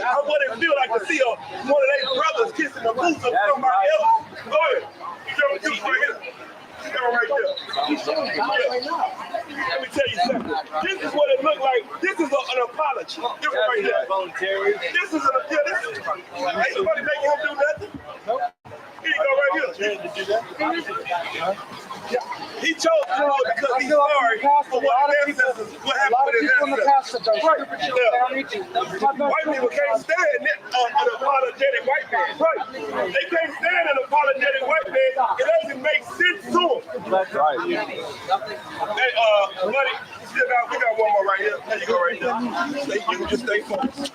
what it feel like to see one of their brothers kissing the boots of somebody else. Go ahead. You right here. Right there. Let me tell you something. This is what it looked like. This is an apology. This right here. This is ain't nobody making him do nothing. Nope. Here you go right here. He chose to do it because he's sorry for what happened with his ancestors. White people can't stand an apologetic white man. Right. They can't stand an apologetic white man. It doesn't make sense to them. That's right. Hey, buddy, we got one more right here. There you go right there. You can just stay focused.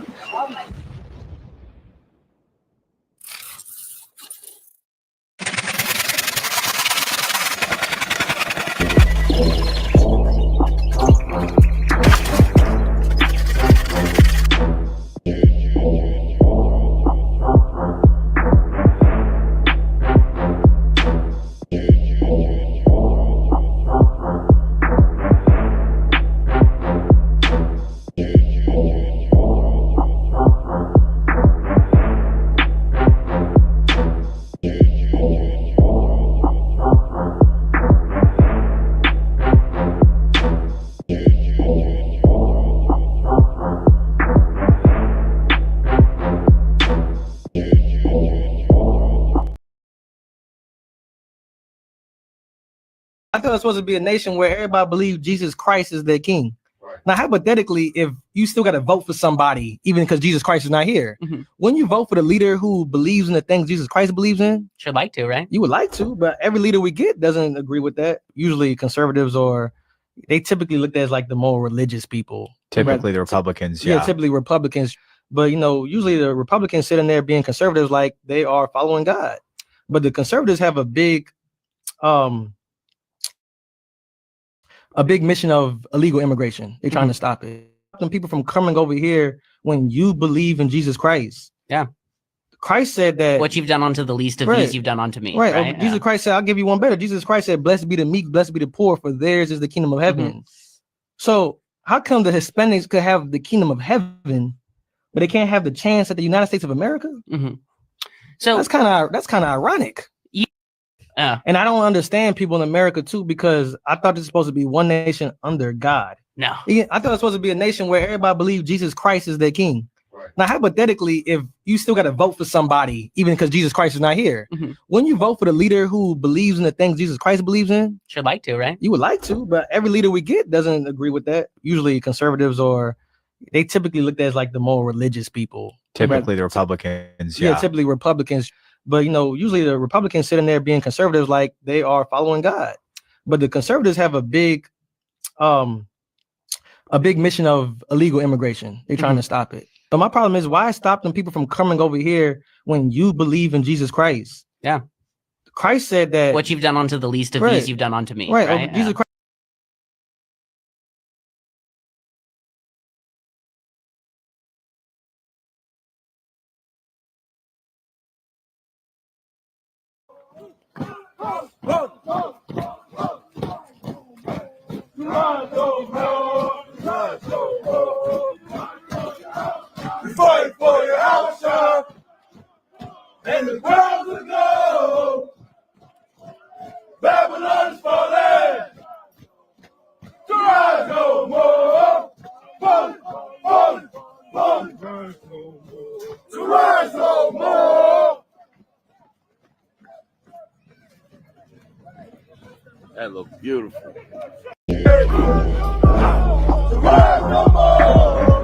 I thought it was supposed to be a nation where everybody believes Jesus Christ is their king. Right. Now, hypothetically, if you still got to vote for somebody, even because Jesus Christ is not here, wouldn't you vote for the leader who believes in the things Jesus Christ believes in? Should like to, right? You would like to, but every leader we get doesn't agree with that. Usually conservatives they typically looked at as like the more religious people. Typically the Republicans, yeah. Typically Republicans. But, usually the Republicans sitting there being conservatives like they are following God. But the conservatives have a big mission of illegal immigration. They're trying to stop it. Stopping people from coming over here when you believe in Jesus Christ. Yeah. Christ said that what you've done unto the least of these, you've done unto me. Right. Jesus Christ said, I'll give you one better. Jesus Christ said, blessed be the meek, blessed be the poor, for theirs is the kingdom of heaven. So how come the Hispanics could have the kingdom of heaven, but they can't have the chance at the United States of America? So that's kind of ironic. And I don't understand people in America too, because I thought this was supposed to be one nation under God. No, I thought it was supposed to be a nation where everybody believes Jesus Christ is their king. Right. Now, hypothetically, if you still got to vote for somebody, even because Jesus Christ is not here, wouldn't you vote for the leader who believes in the things Jesus Christ believes in? Should like to, right? You would like to, but every leader we get doesn't agree with that. Usually conservatives they typically looked at as like the more religious people. Typically the Republicans, yeah. Typically Republicans. But, usually the Republicans sitting there being conservatives like they are following God. But the conservatives have a big mission of illegal immigration. They're trying to stop it. But my problem is, why stop them people from coming over here when you believe in Jesus Christ? Yeah. Christ said that what you've done unto the least of these, you've done unto me. Right. Jesus Christ. We fight for your house, and the ground will go. Babylon is falling. To rise no more. Falling. To rise no more. That looks beautiful. To rise no more.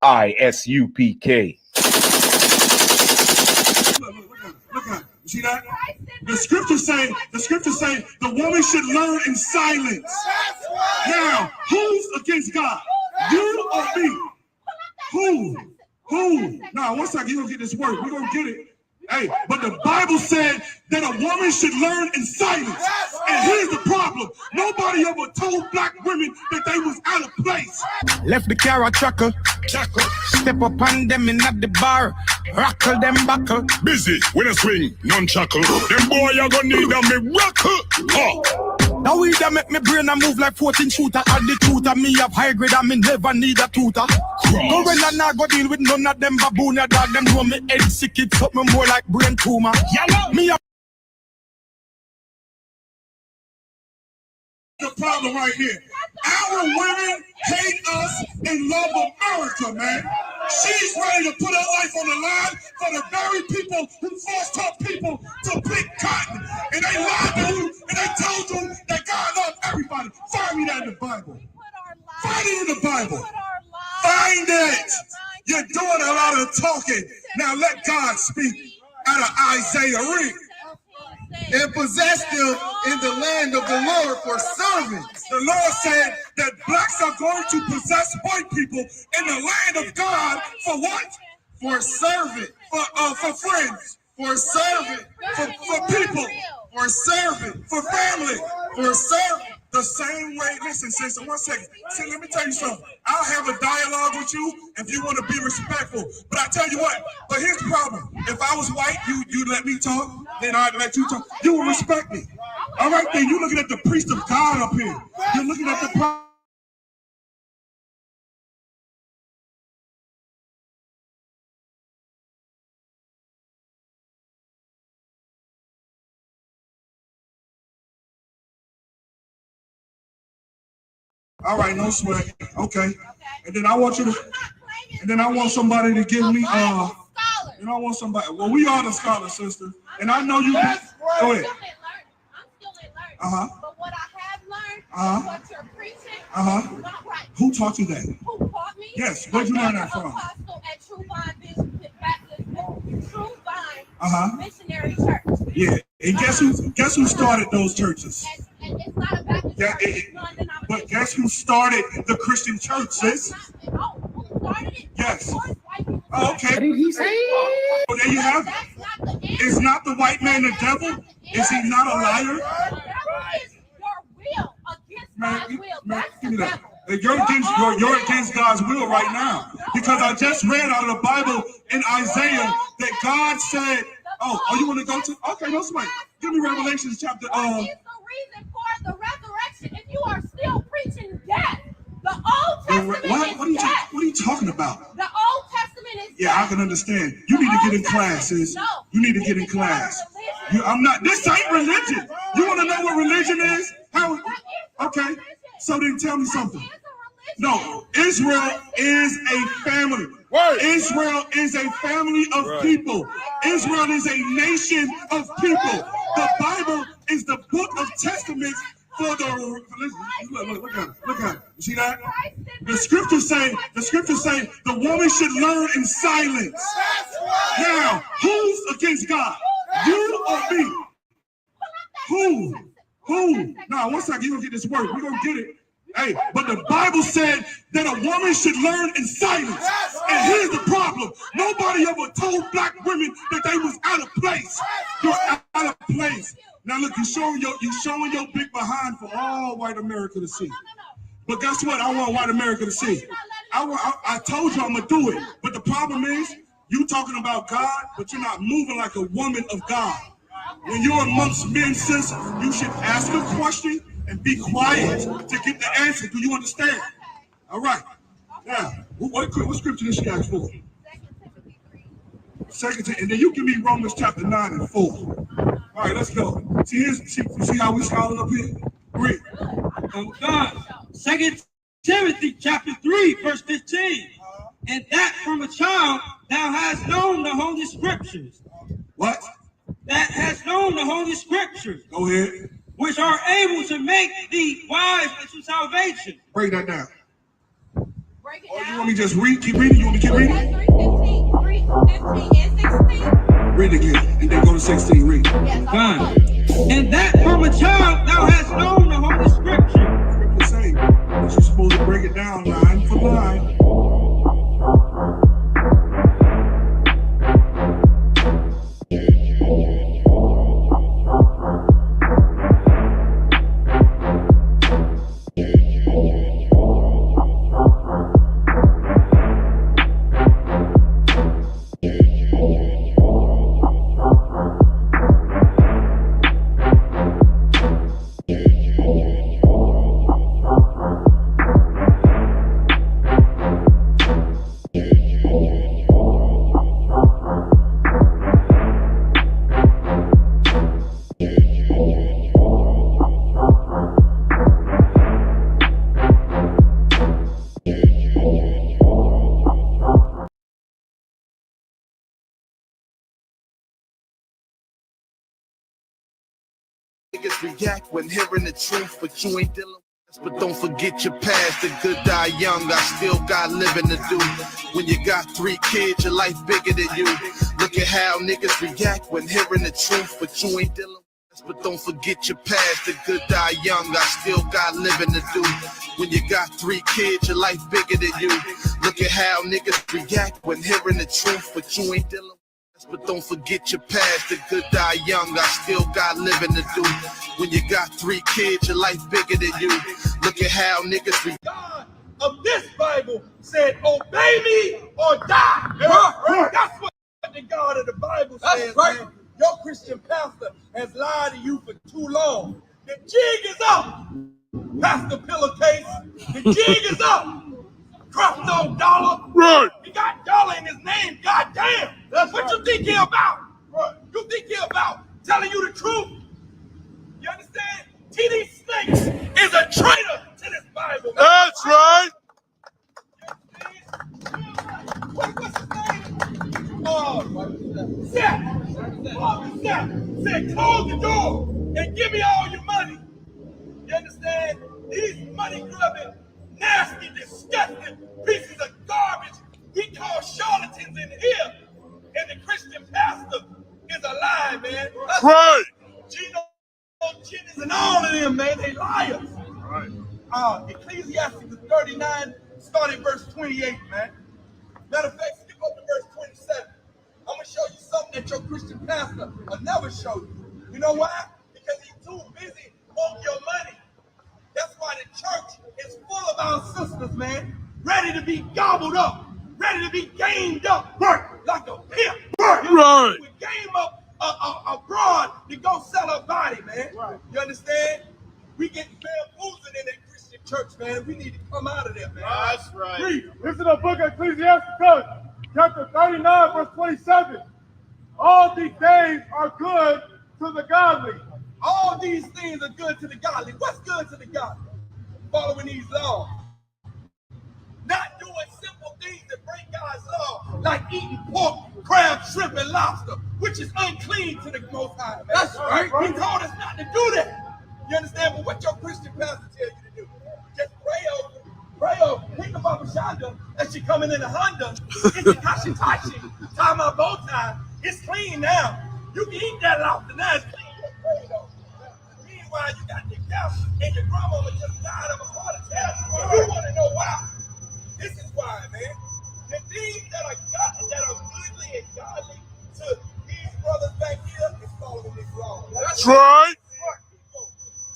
I.S.U.P.K. Look at it. You see that? The scriptures say the woman should learn in silence. Now, who's against God? You or me? Who? Now, one second, you're gonna get this word. We're gonna get it. Hey, but the Bible said that a woman should learn in silence. And here's the problem. Nobody ever told black women that they was out of place. Left the car a chuckle. Step up on them in at the bar. Rockle them buckle. Busy when I swing, non-chuckle. Them boy you gonna need a miracle. Now we that make me brain a move like 14 shooter. At the tutor, me have high grade and me never need a tutor. Go when I not go deal with none of them baboon. Dog them know me head sick, it up me more like brain tumor. Me a the problem right here. Our women hate us and love America, man. She's ready to put her life on the line for the very people who forced her people to pick cotton. And they lied to you and they told you that God loves everybody. Find me that in the Bible. Find it in the Bible. Find it. You're doing a lot of talking. Now let God speak out of Isaiah. Read. And possessed them in the land of the Lord for servants. The Lord said that blacks are going to possess white people in the land of God for what? For servant. For friends. For servant. For people. For servant. For family. For servant. The same way, listen, sister, one second. See, let me tell you something. I'll have a dialogue with you if you want to be respectful. But I tell you what, but here's the problem. If I was white, you let me talk, then I'd let you talk. You will respect me. All right, then you're looking at the priest of God up here. You're looking at the all right, no sweat. Okay. And then I want somebody to give me and I want somebody. Well, we are the scholars, sister. And I know you. Go ahead. I'm still in learning. But what I have learned is what you're preaching is not right. Who taught you that? Who taught me? Yes. Where'd you learn that from? Apostle at True Vine Missionary Church. Yeah. And guess who started those churches? And it's not a Baptist church. But guess who started the Christian church, sis? Who started it? Yes. Oh, okay. What did he say? Well, there you have it. Is not the white man the devil? Is he not a liar? The devil is your will against God's will. Man, give me that. You're against God's will right now. Because I just read out of the Bible in Isaiah that God said, oh, you want to go to? Okay, no sweat. Give me Revelation chapter. What is the reason for the resurrection if you are still preaching death? The Old Testament is death. What are you talking about? The Old Testament is Yeah, death. I can understand. You need to get in class, sis. You need to get in class. I'm not. This ain't religion. You want to know what religion is? How? Okay. So then tell me something. No, Israel is a family. Israel is a family of people. Israel is a nation of people. The Bible is the book of testaments for the. Look at it. You see that? The scriptures say the woman should learn in silence. Now, who's against God? You or me? Who? Now, one second, you're gonna get this word. We're gonna get it. Hey, but the Bible said that a woman should learn in silence. And here's the problem. Nobody ever told black women that they was out of place. You're out of place. Now look, you're showing your big behind for all white America to see. But guess what? I want white America to see. I told you I'm gonna do it. But the problem is, you talking about God, but you're not moving like a woman of God. When you're amongst men, sis, you should ask a question and be quiet to get the answer. Do you understand? All right. Now, what scripture did she ask for? 2 Timothy, and then you give me Romans chapter 9 and 4. All right, let's go. See how we scholar up here? Read. Oh God. 2 Timothy chapter 3, verse 15. And that from a child thou hast known the holy scriptures. What? That has known the holy scriptures. Go ahead. Which are able to make thee wise unto salvation. Break that down. Break it down. you want me to just read? Keep reading? You want me to keep reading? 15 and 16. Read again, and then go to 16. Read. Yes, Fine. And that from a child thou hast known the Holy Scripture. Scripture say that you're supposed to break it down line for line. Niggas react when hearing the truth, but you ain't dealing with us. But don't forget your past. The good die young, I still got living to do. When you got 3 kids, your life bigger than you. Look at how niggas react when hearing the truth, but you ain't dealing with us. But don't forget your past. The good die young, I still got living to do. When you got 3 kids, your life bigger than you. Look at how niggas react when hearing the truth, but you ain't dealing with us. But don't forget your past. The good die young, I still got living to do. When you got 3 kids, your life bigger than you. Look at how niggas react. God of this Bible said, obey me or die. Right. That's what the God of the Bible says. Right. Man. Your Christian pastor has lied to you for too long. The jig is up, Pastor Pillowcase. The jig is up. Crefto Dollar. Right. He got dollar in his name. God damn. That's what you think he about? Right. You think he about telling you the truth? You understand? T.D. Snakes is a traitor to this Bible. Man. That's right. What's his name? Seth. Said, close the door and give me all your money. You understand? These money-grubbing, nasty, disgusting pieces of garbage we call charlatans in here. And the Christian pastor is a lie, man. That's right. Gino Jennings and all of them, man, they liars. Right. Ecclesiastes 39, starting verse 28, man. Matter of fact, skip up to verse 27. I'm going to show you something that your Christian pastor will never show you. You know why? Because he's too busy wanting your money. That's why the church is full of our sisters, man, ready to be gobbled up, ready to be gamed up, like a pimp. Right. We game up abroad to go sell our body, man. Right. You understand? We get bamboozled in that Christian church, man. We need to come out of there, man. That's right. Read. This is the book of Ecclesiastes, chapter 39, verse 27. All these things are good to the godly. All these things are good to the godly. What's good to the godly? Following these laws. Not doing simple things that break God's law, like eating pork, crab, shrimp, and lobster, which is unclean to the Most High. Man. That's right. He told us not to do that. You understand? But what your Christian pastor tell you to do? Just pray over, pick up a Shonda as she coming in a Honda. It's a Tashi, tie my bow tie. It's clean now. You can eat that lobster now. It's clean. Meanwhile, you got your couch and your grandmama just died of a heart attack. You want to know why? This is why, man. The things that are goodly and godly to these brothers back here is following this law. That's right.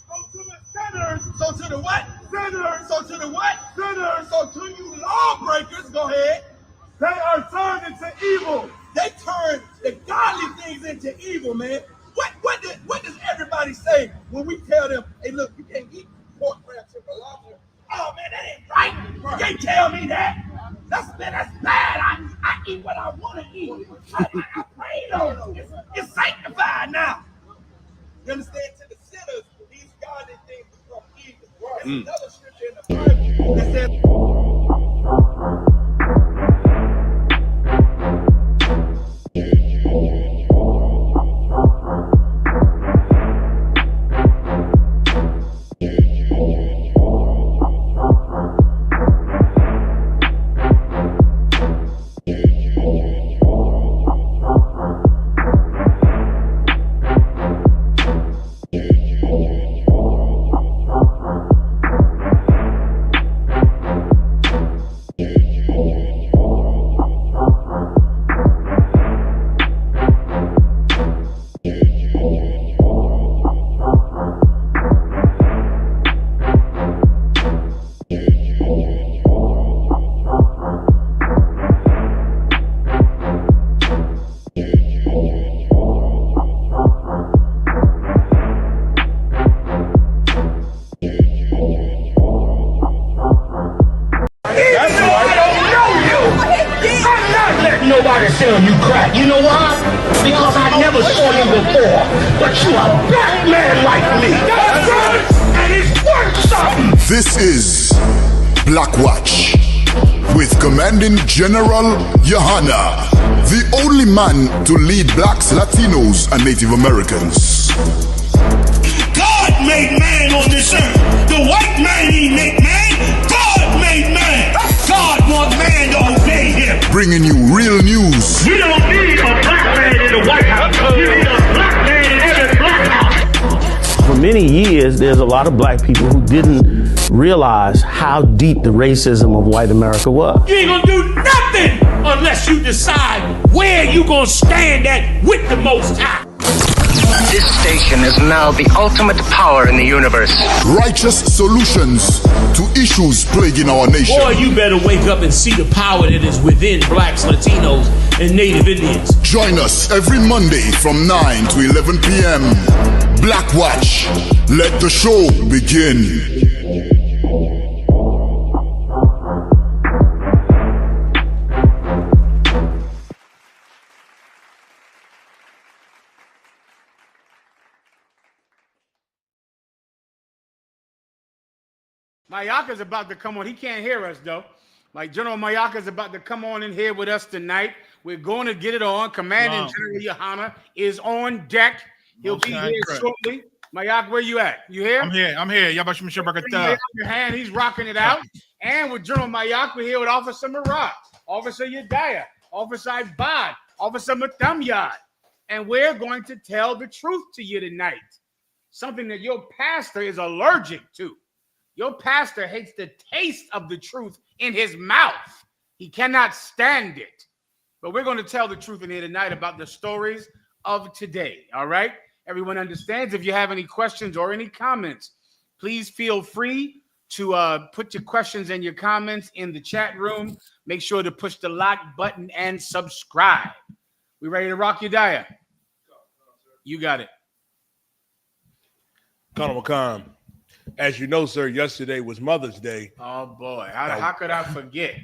So to the sinners, so to the what? Sinners, so to the what? Sinners, so to you lawbreakers, go ahead. They are turned into evil. They turn the godly things into evil, man. What does everybody say when we tell them, hey, look, you can't eat pork, crab, shrimp, or lobster? Oh, man, that ain't right. You can't tell me that. That's bad. I eat what I want to eat. I pray, though. It's sanctified now. You understand? To the sinners, these godly things become evil. There's another scripture in the Bible that says, let nobody sell you crack. You know why? Because I never saw you before. But you a black man like me. That's right. And it's worth something. This is Black Watch with Commanding General YAHANNA, the only man to lead blacks, Latinos, and Native Americans. God made man on this earth. The white man he make man. God made man. God wants man to obey him. Bringing you real news. We don't need a black man in the White House. We need a black man in every black house. For many years, there's a lot of black people who didn't realize how deep the racism of white America was. You ain't gonna do nothing unless you decide where you gonna stand at with the Most High. This station is now the ultimate power in the universe. Righteous solutions to issues plaguing our nation. Boy, you better wake up and see the power that is within blacks, Latinos, and Native Indians. Join us every Monday from 9 to 11 p.m. Black Watch. Let the show begin. Mayaka's about to come on. He can't hear us, though. Like General Mayaka's about to come on in here with us tonight. We're going to get it on. Commanding General YAHANNA is on deck. He'll be here shortly. Mayaka, where you at? You here? I'm here. Your hand, he's rocking it out. And with General Mayaka, we're here with Officer Marat, Officer Yedaya, Officer Ibad, Officer Matamyad. And we're going to tell the truth to you tonight. Something that your pastor is allergic to. Your pastor hates the taste of the truth in his mouth. He cannot stand it. But we're going to tell the truth in here tonight about the stories of today. All right? Everyone understands. If you have any questions or any comments, please feel free to put your questions and your comments in the chat room. Make sure to push the like button and subscribe. We ready to rock your diet? You got it. Colonel McCon. As you know, sir, yesterday was Mother's Day. Oh, boy. How could I forget?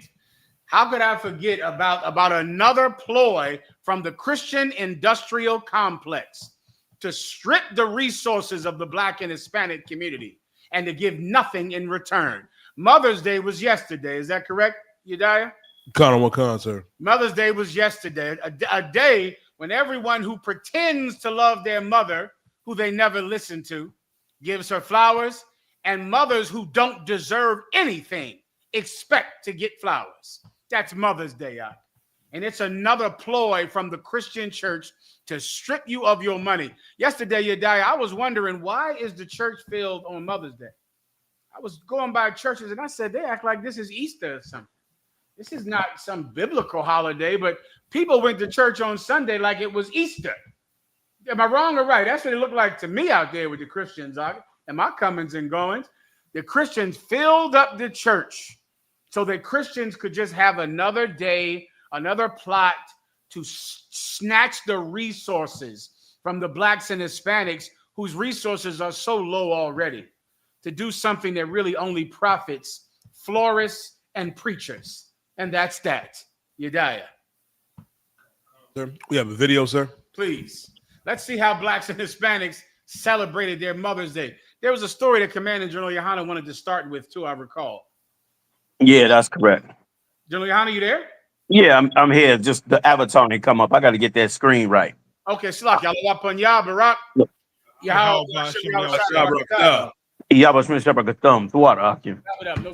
How could I forget about another ploy from the Christian industrial complex to strip the resources of the Black and Hispanic community and to give nothing in return? Mother's Day was yesterday. Is that correct, Yedaya? Colonel McCon, sir. Mother's Day was yesterday, a day when everyone who pretends to love their mother, who they never listen to, gives her flowers, and mothers who don't deserve anything expect to get flowers. That's Mother's Day, y'all. And it's another ploy from the Christian church to strip you of your money. Yesterday, Yedaya, I was wondering, why is the church filled on Mother's Day? I was going by churches and I said, they act like this is Easter or something. This is not some biblical holiday, but people went to church on Sunday like it was Easter. Am I wrong or right? That's what it looked like to me out there with the Christians, and my comings and goings. The Christians filled up the church so that Christians could just have another day, another plot to snatch the resources from the Blacks and Hispanics whose resources are so low already, to do something that really only profits florists and preachers. And that's that. Yedaya. Sir, we have a video, sir. Please. Let's see how Blacks and Hispanics celebrated their Mother's Day. There was a story that Commanding General YAHANNA wanted to start with, too, I recall. Yeah, that's correct. General YAHANNA, you there? Yeah, I'm here. Just the avatar ain't come up. I got to get that screen right. Okay, Slak, y'all up on y'all, Barak. No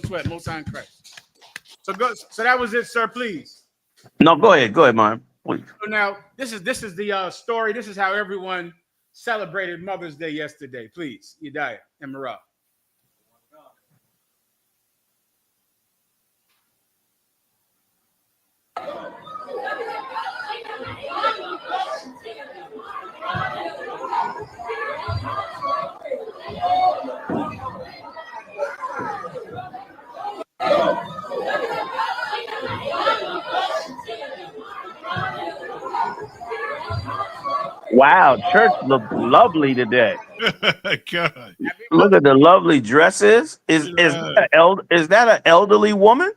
sweat, no sign Christ. So that was it, sir, please. No, go ahead, man. Please. So now, this is the story. This is how everyone celebrated Mother's Day yesterday. Please, Yedaya and Marab. Wow, church looked lovely today. God. Look at the lovely dresses. Is that an elderly woman?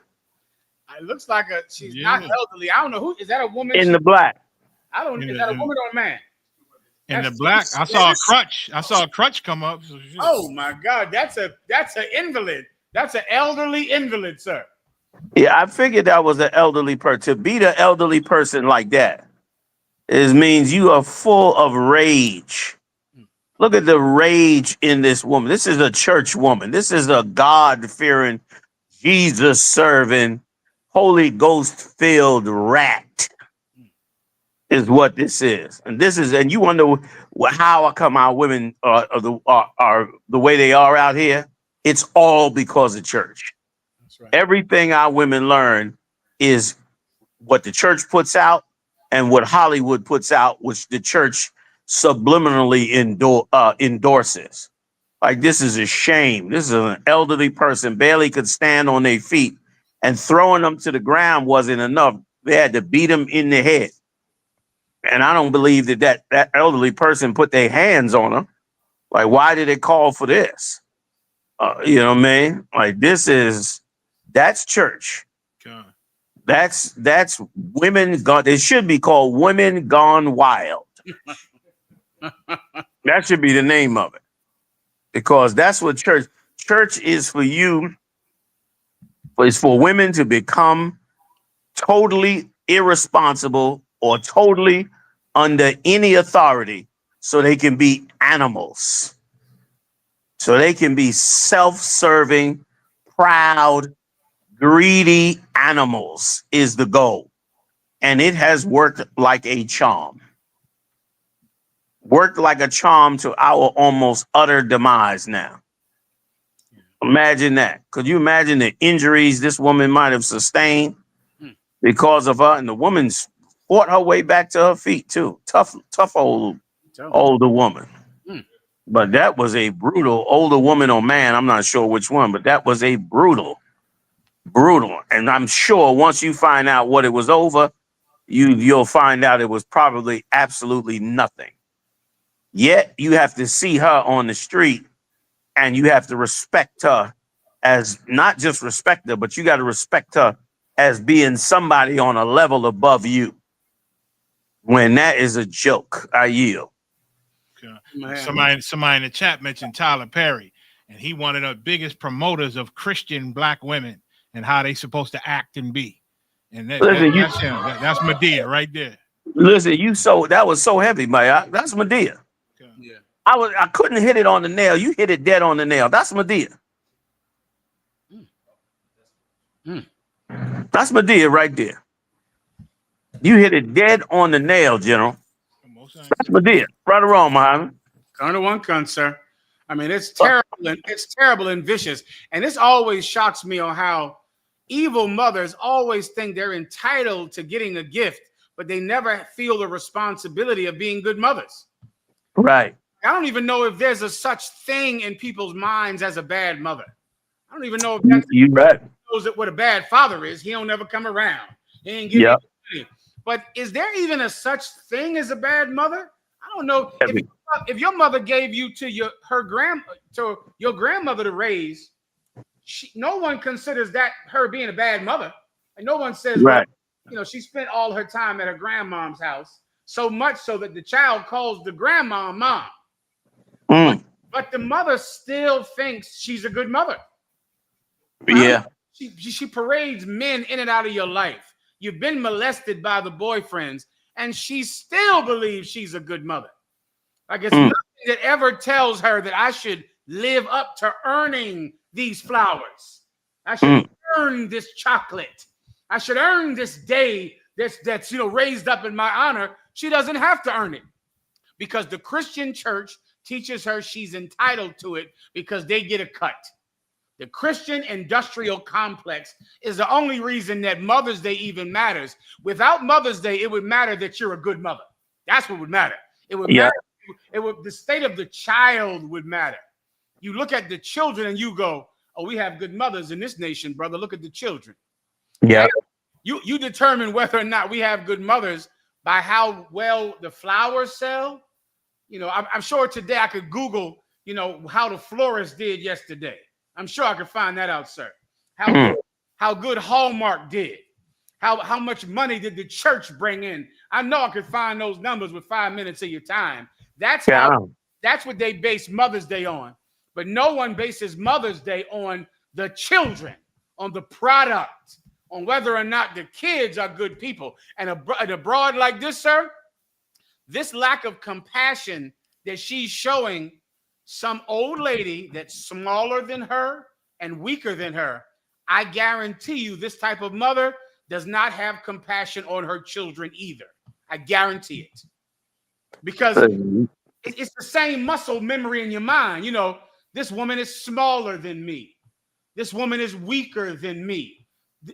It looks like she's not elderly. I don't know who is that. A woman In the black. I don't. Is that a woman or a man? In the black, I saw a crutch. I saw a crutch come up. So oh my God, that's an invalid. That's an elderly invalid, sir. Yeah, I figured that was an elderly person. To be the elderly person like that, it means you are full of rage. Look at the rage in this woman. This is a church woman. This is a God-fearing, Jesus-serving, Holy Ghost-filled rat. Is what this is, and you wonder how come our women are the way they are out here. It's all because of church. That's right. Everything our women learn is what the church puts out and what Hollywood puts out, which the church subliminally endorses. Like, this is a shame. This is an elderly person, barely could stand on their feet, and throwing them to the ground wasn't enough. They had to beat them in the head. And I don't believe that elderly person put their hands on them. Like, why did it call for this? You know what I mean? Like, that's church. God. That's women gone. It should be called Women Gone Wild. That should be the name of it. Because that's what church is for you. It's for women to become totally irresponsible or totally under any authority so they can be animals. So they can be self-serving, proud, greedy animals is the goal. And it has worked like a charm. Worked like a charm to our almost utter demise now. Imagine that. Could you imagine the injuries this woman might have sustained because of her? And the woman's fought her way back to her feet too. Tough older woman. But that was a brutal older woman or man. I'm not sure which one, but that was a brutal. And I'm sure once you find out what it was over, you'll find out it was probably absolutely nothing. Yet you have to see her on the street and you have to respect her as not just respect her, but you got to respect her as being somebody on a level above you. When that is a joke, I yield. Somebody in the chat mentioned Tyler Perry, and he one of the biggest promoters of Christian black women and how they supposed to act and be. And that's him. That's Medea right there. Listen, that was so heavy, man. That's Medea. Okay. Yeah. I couldn't hit it on the nail. You hit it dead on the nail. That's Medea. That's Medea right there. You hit it dead on the nail, General. That's Medea. Right or wrong, Muhammad? Colonel One Con, sir. I mean, it's terrible and vicious. And this always shocks me on how evil mothers always think they're entitled to getting a gift, but they never feel the responsibility of being good mothers. Right. I don't even know if there's a such thing in people's minds as a bad mother. I don't even know if that's knows that what a bad father is. He don't ever come around. He ain't give you money. But is there even a such thing as a bad mother? I don't know. If your mother gave you to your grandmother to raise, no one considers that her being a bad mother. And no one says, well, she spent all her time at her grandmom's house, so much so that the child calls the grandma mom. But the mother still thinks she's a good mother. Yeah. She parades men in and out of your life. You've been molested by the boyfriends, and she still believes she's a good mother. Like it's nothing that ever tells her that I should live up to earning these flowers. I should earn this chocolate. I should earn this day that's raised up in my honor. She doesn't have to earn it because the Christian church teaches her she's entitled to it because they get a cut. The Christian industrial complex is the only reason that Mother's Day even matters. Without Mother's Day, it would matter that you're a good mother. That's what would matter. It would matter. The state of the child would matter. You look at the children and you go, oh, we have good mothers in this nation, brother. Look at the children. Yeah. You determine whether or not we have good mothers by how well the flowers sell. I'm sure today I could Google, how the florist did yesterday. I'm sure I could find that out, sir. How good Hallmark did. How much money did the church bring in? I know I could find those numbers with 5 minutes of your time. That's what they base Mother's Day on. But no one bases Mother's Day on the children, on the product, on whether or not the kids are good people. And a broad like this, sir, this lack of compassion that she's showing some old lady that's smaller than her and weaker than her, I guarantee you this type of mother does not have compassion on her children either. I guarantee it. Because it's the same muscle memory in your mind. You know, this woman is smaller than me. This woman is weaker than me.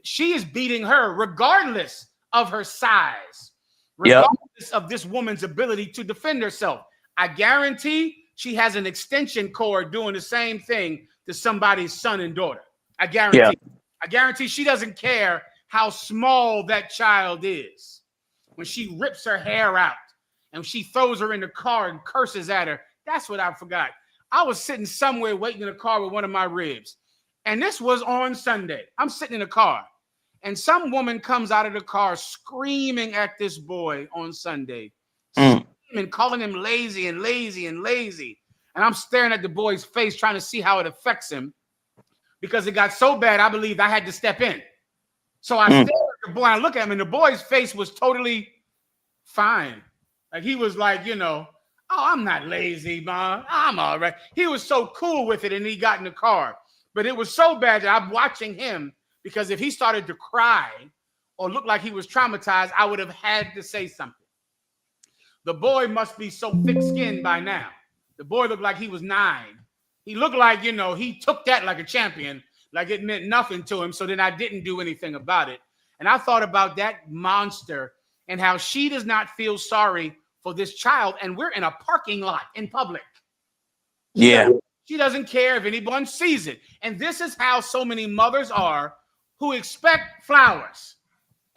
She is beating her regardless of her size, regardless of this woman's ability to defend herself. I guarantee she has an extension cord doing the same thing to somebody's son and daughter. I guarantee. I guarantee she doesn't care how small that child is. When she rips her hair out and she throws her in the car and curses at her, that's what I forgot. I was sitting somewhere waiting in the car with one of my ribs. And this was on Sunday. I'm sitting in the car. And some woman comes out of the car screaming at this boy on Sunday. Screaming, calling him lazy and lazy and lazy. And I'm staring at the boy's face trying to see how it affects him. Because it got so bad, I believed I had to step in. So I stared at the boy and I look at him, and the boy's face was totally fine. Like he was like, you know, oh, I'm not lazy, Mom. I'm all right. He was so cool with it, and he got in the car. But it was so bad that I'm watching him, because if he started to cry or look like he was traumatized, I would have had to say something. The boy must be so thick-skinned by now. The boy looked like he was 9. He looked like, you know, he took that like a champion, like it meant nothing to him. So then I didn't do anything about it. And I thought about that monster and how she does not feel sorry for this child. And we're in a parking lot in public. She doesn't care if anyone sees it. And this is how so many mothers are who expect flowers.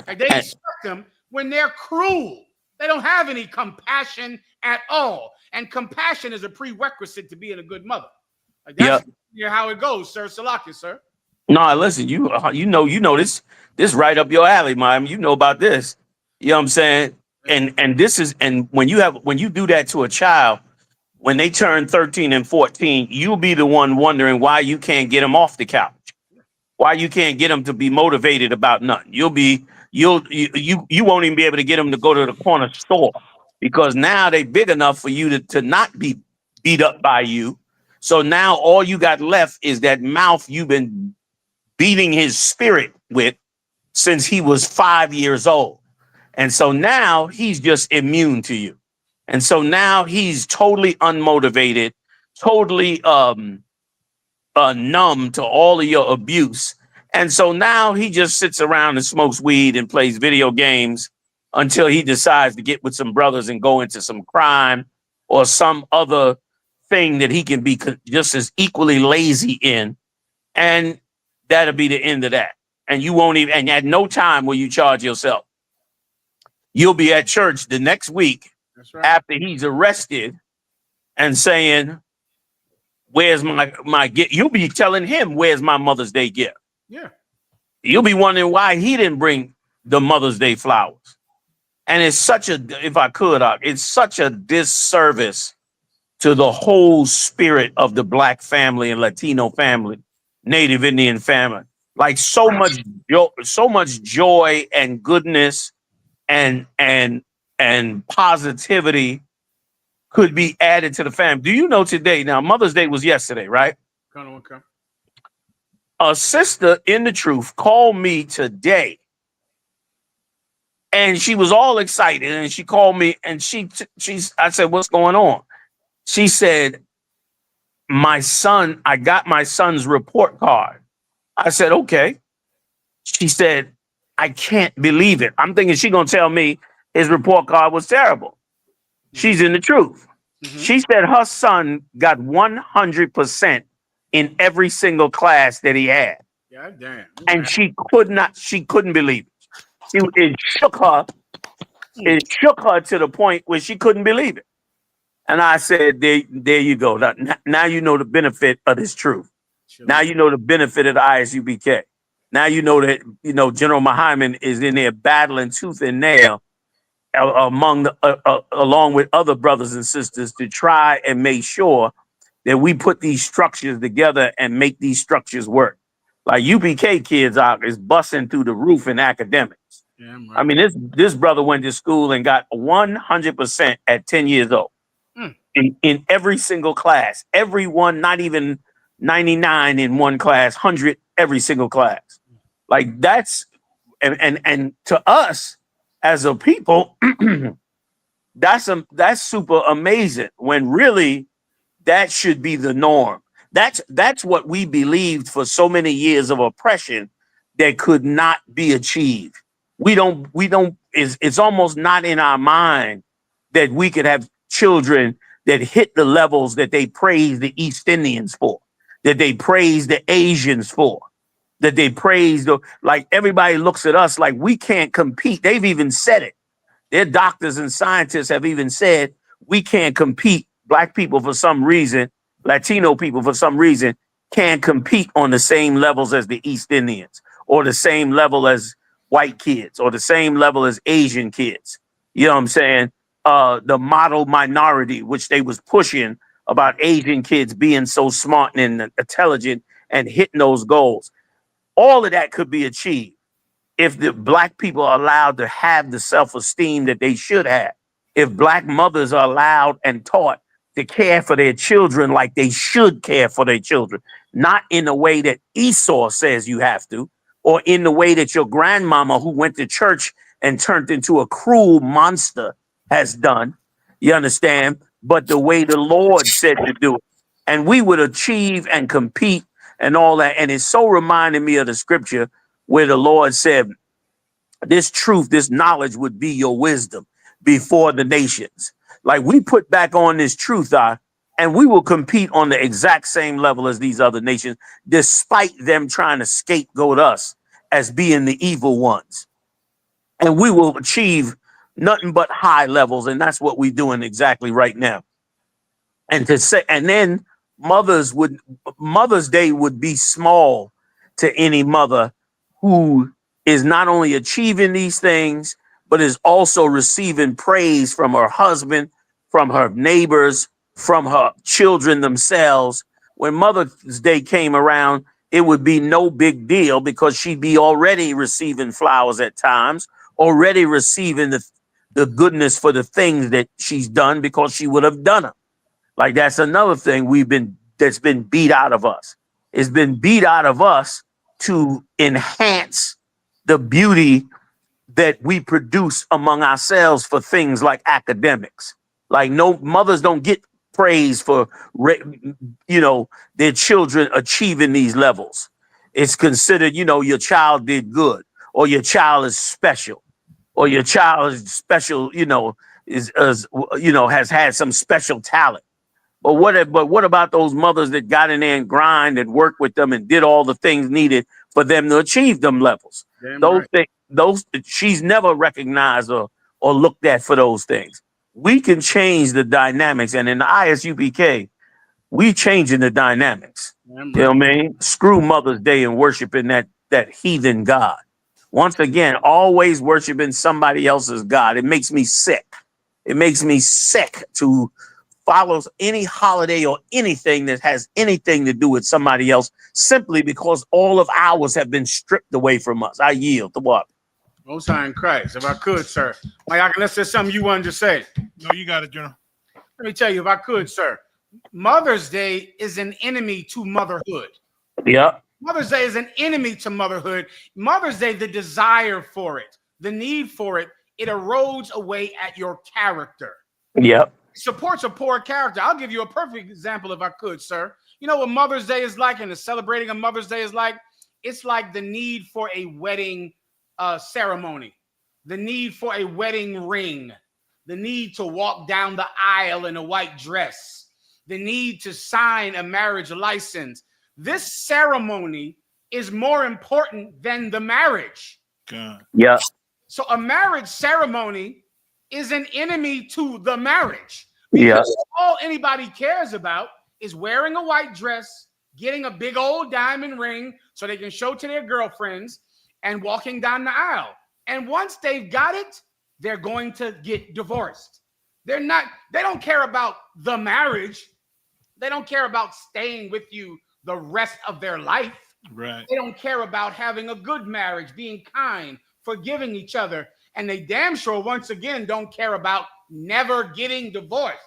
Like they expect them when they're cruel. They don't have any compassion at all. And compassion is a prerequisite to being a good mother. Like that's how it goes, sir. Salaki, sir. No, listen, you know this right up your alley, Mom. You know about this. You know what I'm saying? And this is, and when you do that to a child, when they turn 13 and 14, you'll be the one wondering why you can't get them off the couch, why you can't get them to be motivated about nothing. You won't even be able to get them to go to the corner store, because now they big enough for you to not be beat up by you. So now all you got left is that mouth you've been beating his spirit with since he was 5 years old. And so now he's just immune to you. And so now he's totally unmotivated, totally numb to all of your abuse. And so now he just sits around and smokes weed and plays video games until he decides to get with some brothers and go into some crime or some other thing that he can be just as equally lazy in. And that'll be the end of that. And you won't even, and at no time will you charge yourself. You'll be at church the next week after he's arrested and saying, where's my gift? You'll be telling him, where's my Mother's Day gift? Yeah. You'll be wondering why he didn't bring the Mother's Day flowers. And it's such a, if I could, it's such a disservice to the whole spirit of the Black family and Latino family, Native Indian family. Like so much joy and goodness and positivity could be added to the family. Do you know today? Now, Mother's Day was yesterday, right? Okay. A sister in the truth called me today, and she was all excited. And she called me, and I said, "What's going on?" She said, I got my son's report card. I said, okay. She said, I can't believe it. I'm thinking she's going to tell me his report card was terrible. She's in the truth. She said her son got 100% in every single class that he had. God damn. And she couldn't believe it. It shook her. It shook her to the point where she couldn't believe it. And I said, there you go. Now you know the benefit of this truth. Now you know the benefit of the I.S.U.P.K. Now you know that General Muhammad is in there battling tooth and nail among along with other brothers and sisters to try and make sure that we put these structures together and make these structures work. Like UPK kids is busting through the roof in academics. Yeah, right. I mean, this brother went to school and got 100% at 10 years old in every single class. Everyone, not even 99 in one class, 100 every single class. Like that's and to us as a people, that's super amazing when really that should be the norm. That's what we believed for so many years of oppression that could not be achieved. It's almost not in our mind that we could have children that hit the levels that they praise the East Indians for, that they praise the Asians for, that they praise like everybody looks at us like we can't compete. They've even said it. Their doctors and scientists have even said we can't compete. Black people, for some reason, Latino people, for some reason, can't compete on the same levels as the East Indians or the same level as white kids or the same level as Asian kids. You know what I'm saying? The model minority, which they was pushing about Asian kids being so smart and intelligent and hitting those goals. All of that could be achieved if the Black people are allowed to have the self-esteem that they should have. If Black mothers are allowed and taught to care for their children like they should care for their children, not in the way that Esau says you have to, or in the way that your grandmama who went to church and turned into a cruel monster has done. You understand? But the way the Lord said to do it. And we would achieve and compete and all that. And it's so reminding me of the scripture where the Lord said, this truth, this knowledge would be your wisdom before the nations. Like we put back on this truth, and we will compete on the exact same level as these other nations, despite them trying to scapegoat us as being the evil ones. And we will achieve nothing but high levels. And that's what we're doing exactly right now. And then Mother's Day would be small to any mother who is not only achieving these things, but is also receiving praise from her husband, from her neighbors, from her children themselves. When Mother's Day came around, it would be no big deal because she'd be already receiving flowers at times, already receiving the goodness for the things that she's done because she would have done them. Like that's another thing that's been beat out of us. It's been beat out of us to enhance the beauty that we produce among ourselves for things like academics. Like no mothers don't get praise for, their children achieving these levels. It's considered, your child did good, or your child is special, or your child is special, has had some special talent. But what about those mothers that got in there and grind and worked with them and did all the things needed for them to achieve them levels? She's never recognized or looked at for those things. We can change the dynamics, and in the I.S.U.P.K, we changing the dynamics. You know what I mean? Screw Mother's Day and worshiping that heathen God. Once again, always worshiping somebody else's God. It makes me sick. It makes me sick to follow any holiday or anything that has anything to do with somebody else simply because all of ours have been stripped away from us. I yield. The what? Most High in Christ. If I could, sir. Mike, unless there's something you wanted to say. No, you got it, General. Let me tell you, if I could, sir. Mother's Day is an enemy to motherhood. Yeah. Mother's Day is an enemy to motherhood. Mother's Day, the desire for it, the need for it, it erodes away at your character. Yep. Supports a poor character. I'll give you a perfect example if I could, sir. You know what Mother's Day is like and the celebrating of Mother's Day is like? It's like the need for a wedding ceremony, the need for a wedding ring, the need to walk down the aisle in a white dress, the need to sign a marriage license. This ceremony is more important than the marriage. God. Yeah. So a marriage ceremony is an enemy to the marriage. Yeah. All anybody cares about is wearing a white dress, getting a big old diamond ring so they can show to their girlfriends and walking down the aisle. And once they've got it, they're going to get divorced. They don't care about the marriage. They don't care about staying with you the rest of their life. Right. They don't care about having a good marriage, being kind, forgiving each other. And they damn sure, once again, don't care about never getting divorced.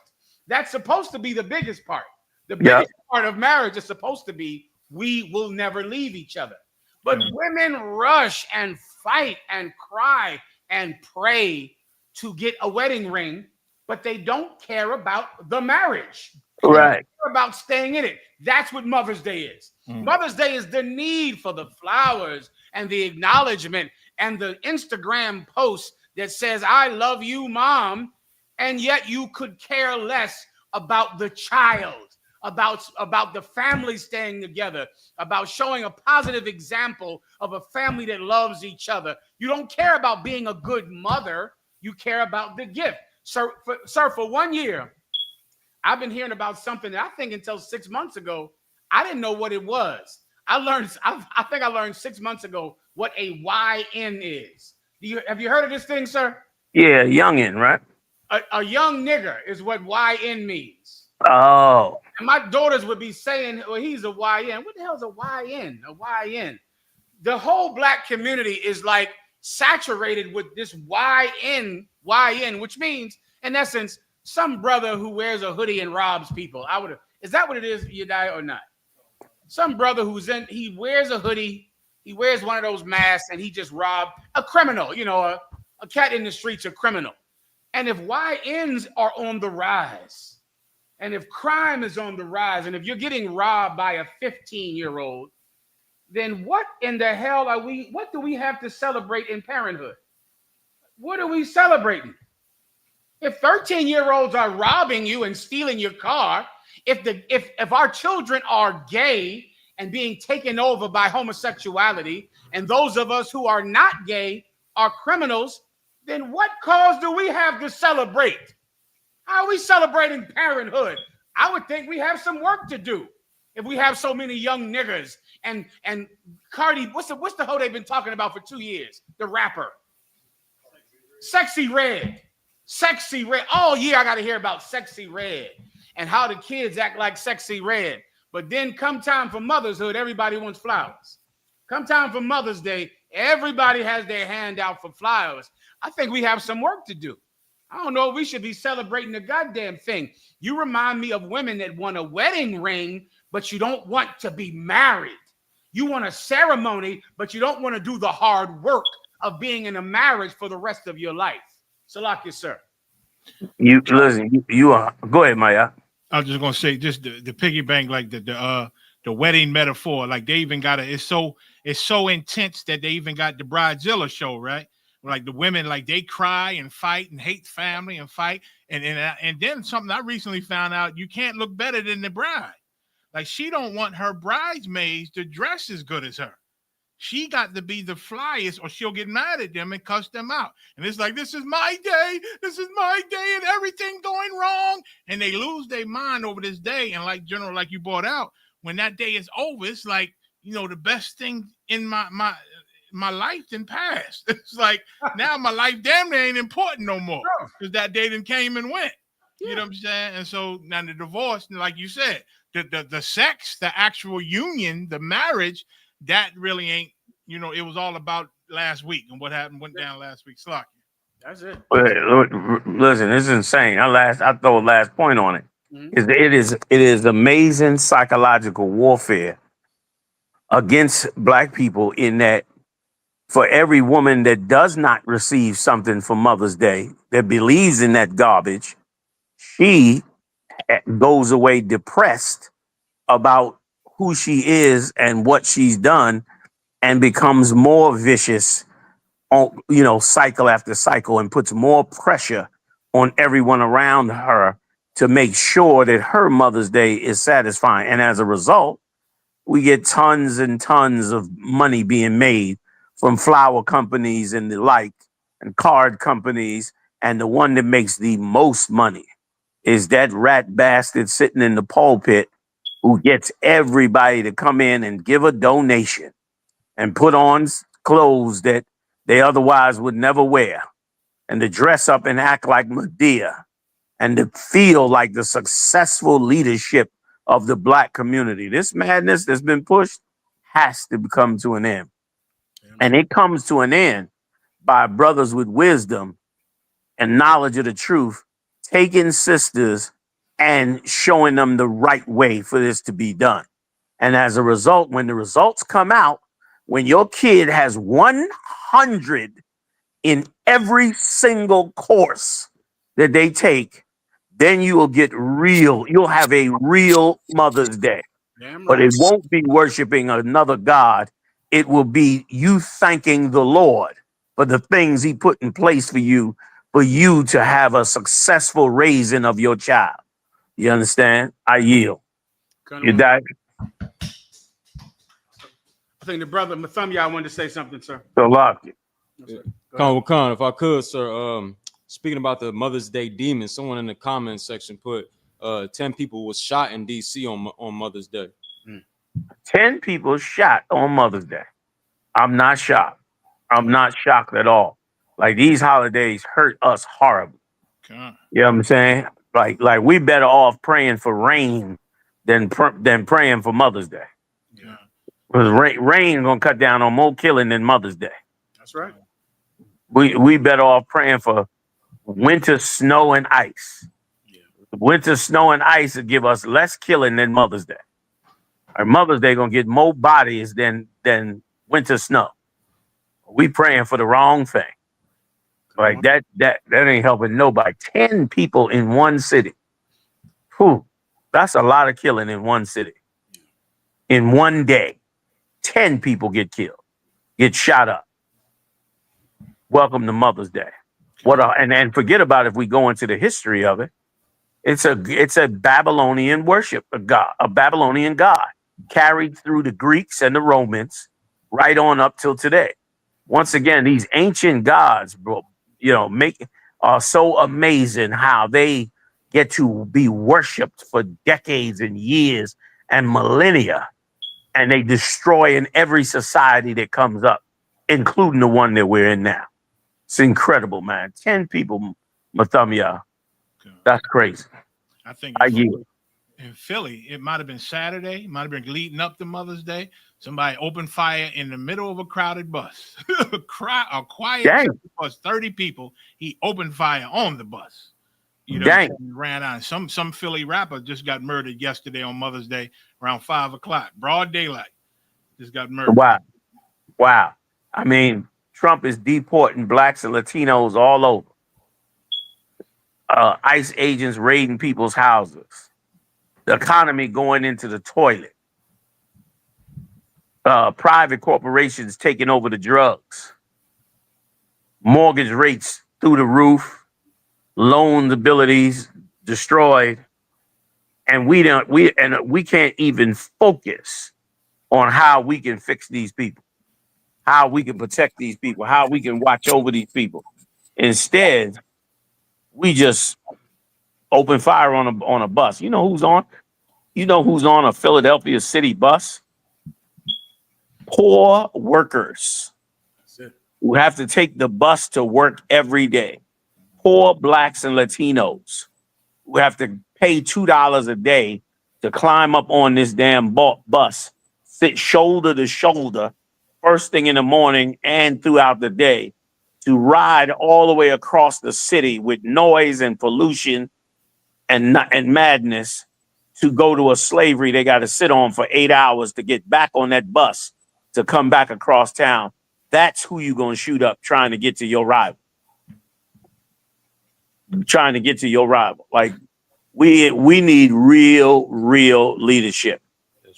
That's supposed to be the biggest part. The biggest part of marriage is supposed to be, we will never leave each other. But women rush and fight and cry and pray to get a wedding ring, but they don't care about the marriage. Right. They don't care about staying in it. That's what Mother's Day is. Mother's Day is the need for the flowers and the acknowledgement and the Instagram post that says, I love you, Mom. And yet you could care less about the child, about the family staying together, about showing a positive example of a family that loves each other. You don't care about being a good mother. You care about the gift. Sir, for 1 year, I've been hearing about something that I think until 6 months ago, I didn't know what it was. I think I learned 6 months ago what a YN is. Have you heard of this thing, sir? Yeah, youngin', right? A young nigger is what YN means. Oh. And my daughters would be saying, well, he's a YN. What the hell is a YN? A YN. The whole black community is like saturated with this YN, which means, in essence, some brother who wears a hoodie and robs people. Is that what it is, Yedai, or not? Some brother he wears a hoodie, he wears one of those masks, and he just robbed a criminal, a cat in the street's a criminal. And if YNs are on the rise, and if crime is on the rise, and if you're getting robbed by a 15-year-old, then what in the hell what do we have to celebrate in parenthood? What are we celebrating? If 13-year-olds are robbing you and stealing your car, if our children are gay and being taken over by homosexuality, and those of us who are not gay are criminals, then what cause do we have to celebrate? How are we celebrating parenthood? I would think we have some work to do if we have so many young niggers and Cardi. What's the hoe they've been talking about for 2 years? The rapper, Sexy Red. Sexy Red. All year I got to hear about Sexy Red and how the kids act like Sexy Red. But then come time for motherhood, everybody wants flowers. Come time for Mother's Day, everybody has their hand out for flowers. I think we have some work to do. I don't know if we should be celebrating the goddamn thing. You remind me of women that want a wedding ring, but you don't want to be married. You want a ceremony, but you don't want to do the hard work of being in a marriage for the rest of your life. Salakia, sir. You listen. You are. Go ahead, Maya. I was just gonna say, just the piggy bank, like the wedding metaphor. Like they even got it's so intense that they even got the Bridezilla show, right? Like the women, like they cry and fight and hate family and fight, and then something I recently found out: you can't look better than the bride. Like she don't want her bridesmaids to dress as good as her. She got to be the flyest, or she'll get mad at them and cuss them out. And it's like, this is my day, and everything going wrong. And they lose their mind over this day. And like General, like you brought out, when that day is over, it's like, the best thing in my life didn't pass. It's like now my life damn near ain't important no more because that day done came and went. You know what I'm saying? And so now the divorce, like you said, the sex, the actual union, the marriage, that really ain't, it was all about last week and what went down last week. Slocky. That's it. Listen, this is insane. I throw a last point on it. Mm-hmm. It is amazing psychological warfare against black people in that for every woman that does not receive something for Mother's Day, that believes in that garbage, she goes away depressed about who she is and what she's done and becomes more vicious on, cycle after cycle, and puts more pressure on everyone around her to make sure that her Mother's Day is satisfying. And as a result, we get tons and tons of money being made from flower companies and the like, and card companies. And the one that makes the most money is that rat bastard sitting in the pulpit who gets everybody to come in and give a donation and put on clothes that they otherwise would never wear, and to dress up and act like Medea, and to feel like the successful leadership of the Black community. This madness that's been pushed has to come to an end. And it comes to an end by brothers with wisdom and knowledge of the truth taking sisters and showing them the right way for this to be done. And as a result, when the results come out, when your kid has 100 in every single course that they take, then you will get real. You'll have a real Mother's Day. But it won't be worshiping another God. It will be you thanking the Lord for the things he put in place for you to have a successful raising of your child. You understand? I yield. You died. I think the brother Mathumya wanted to say something, sir. So lock it. Khan, if I could, sir. Speaking about the Mother's Day demon, someone in the comments section put 10 people was shot in DC on Mother's Day. 10 people shot on Mother's Day. I'm not shocked. I'm not shocked at all. Like, these holidays hurt us horribly. You know what I'm saying? Like we better off praying for rain than praying for Mother's Day. Yeah. Because rain gonna cut down on more killing than Mother's Day. That's right. We better off praying for winter snow and ice. Yeah. Winter snow and ice will give us less killing than Mother's Day. Our Mother's Day gonna get more bodies than winter snow. We praying for the wrong thing. Like that ain't helping nobody. 10 people in one city. Whew, that's a lot of killing in one city. In one day, 10 people get killed, get shot up. Welcome to Mother's Day. And forget about if we go into the history of it. It's a Babylonian worship, a Babylonian god carried through the Greeks and the Romans right on up till today. Once again, these ancient gods, bro, are so amazing how they get to be worshipped for decades and years and millennia, and they destroy in every society that comes up, including the one that we're in now. It's incredible, man. 10 people, Mathumya. That's crazy. I think in Philly, it might have been Saturday, might have been leading up to Mother's Day. Somebody opened fire in the middle of a crowded bus. a quiet bus, 30 people. He opened fire on the bus. Ran on. Some Philly rapper just got murdered yesterday on Mother's Day around 5 o'clock. Broad daylight. Just got murdered. Wow. I mean, Trump is deporting blacks and Latinos all over. ICE agents raiding people's houses. The economy going into the toilet. Private corporations taking over the drugs. Mortgage rates through the roof. Loan abilities destroyed. And we can't even focus on how we can fix these people, how we can protect these people, how we can watch over these people. Instead, we just open fire on a bus. You know who's on? You know who's on a Philadelphia city bus? Poor workers who have to take the bus to work every day. Poor blacks and Latinos who have to pay $2 a day to climb up on this damn bus, sit shoulder to shoulder, first thing in the morning and throughout the day, to ride all the way across the city with noise and pollution and madness to go to a slavery they got to sit on for 8 hours to get back on that bus to come back across town. That's who you gonna shoot up trying to get to your rival. Like, we need real leadership.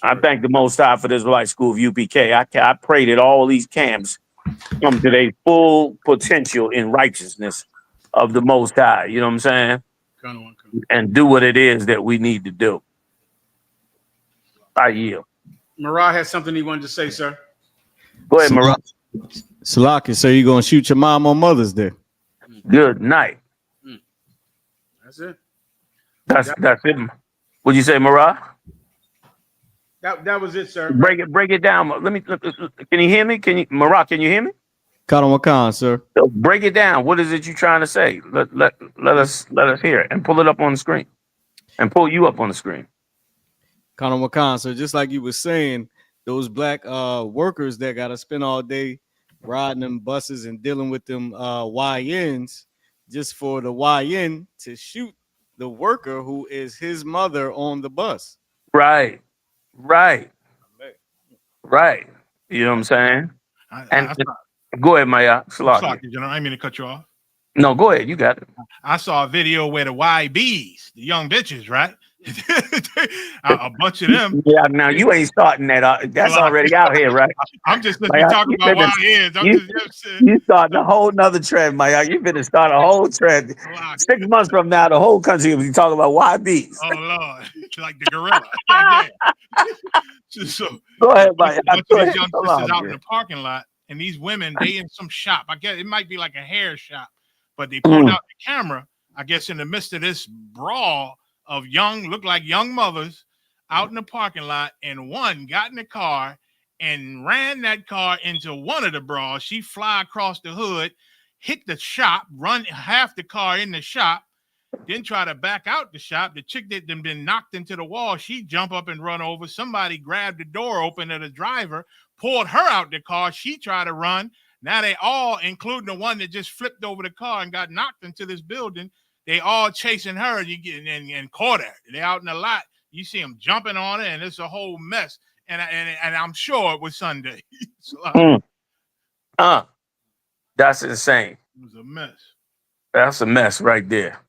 I thank the Most High for this Israelite School of UPK. I pray that all these camps come to their full potential in righteousness of the Most High. You know what I'm saying? And do what it is that we need to do. I yield. Marah has something he wanted to say, sir. Go ahead, Marah. Salaki, so you gonna shoot your mom on Mother's Day? Good night. That's it. That's it. What'd you say, Marah? That was it, sir. Break it down. Let me. Can you hear me? Marat? Can you hear me? Khan, sir. So break it down. What is it you trying to say? Let us hear it and pull it up on the screen, and pull you up on the screen. Khan, so just like you were saying, those black workers that got to spend all day riding them buses and dealing with them YNs, just for the YN to shoot the worker who is his mother on the bus. Right. You know what I'm saying? Go ahead, Maya. I didn't mean to cut you off. No, go ahead. You got it. I saw a video where the YBs, the young bitches, right? a bunch of them. Yeah, now you ain't starting that. That's already out here, right? I'm just talking about YNs. You starting a whole nother trend, Maya. You finna start a whole trend. 6 months from now, the whole country will be talking about YBs. Oh Lord, like the gorilla. So go ahead, Maya. These young sisters out in the parking lot, and these women, they in some shop. I guess it might be like a hair shop, but they pulled out the camera. I guess in the midst of this brawl of look like young mothers out in the parking lot, and one got in the car and ran that car into one of the bras. She fly across the hood, hit the shop, run half the car in the shop, then try to back out the shop. The chick that had been knocked into the wall, she jump up and run over. Somebody grabbed the door open of the driver, pulled her out the car. She tried to run. Now they all, including the one that just flipped over the car and got knocked into this building, they all chasing her and caught her. They out in the lot. You see them jumping on her, and it's a whole mess. And I'm sure it was Sunday. That's insane. It was a mess. That's a mess right there.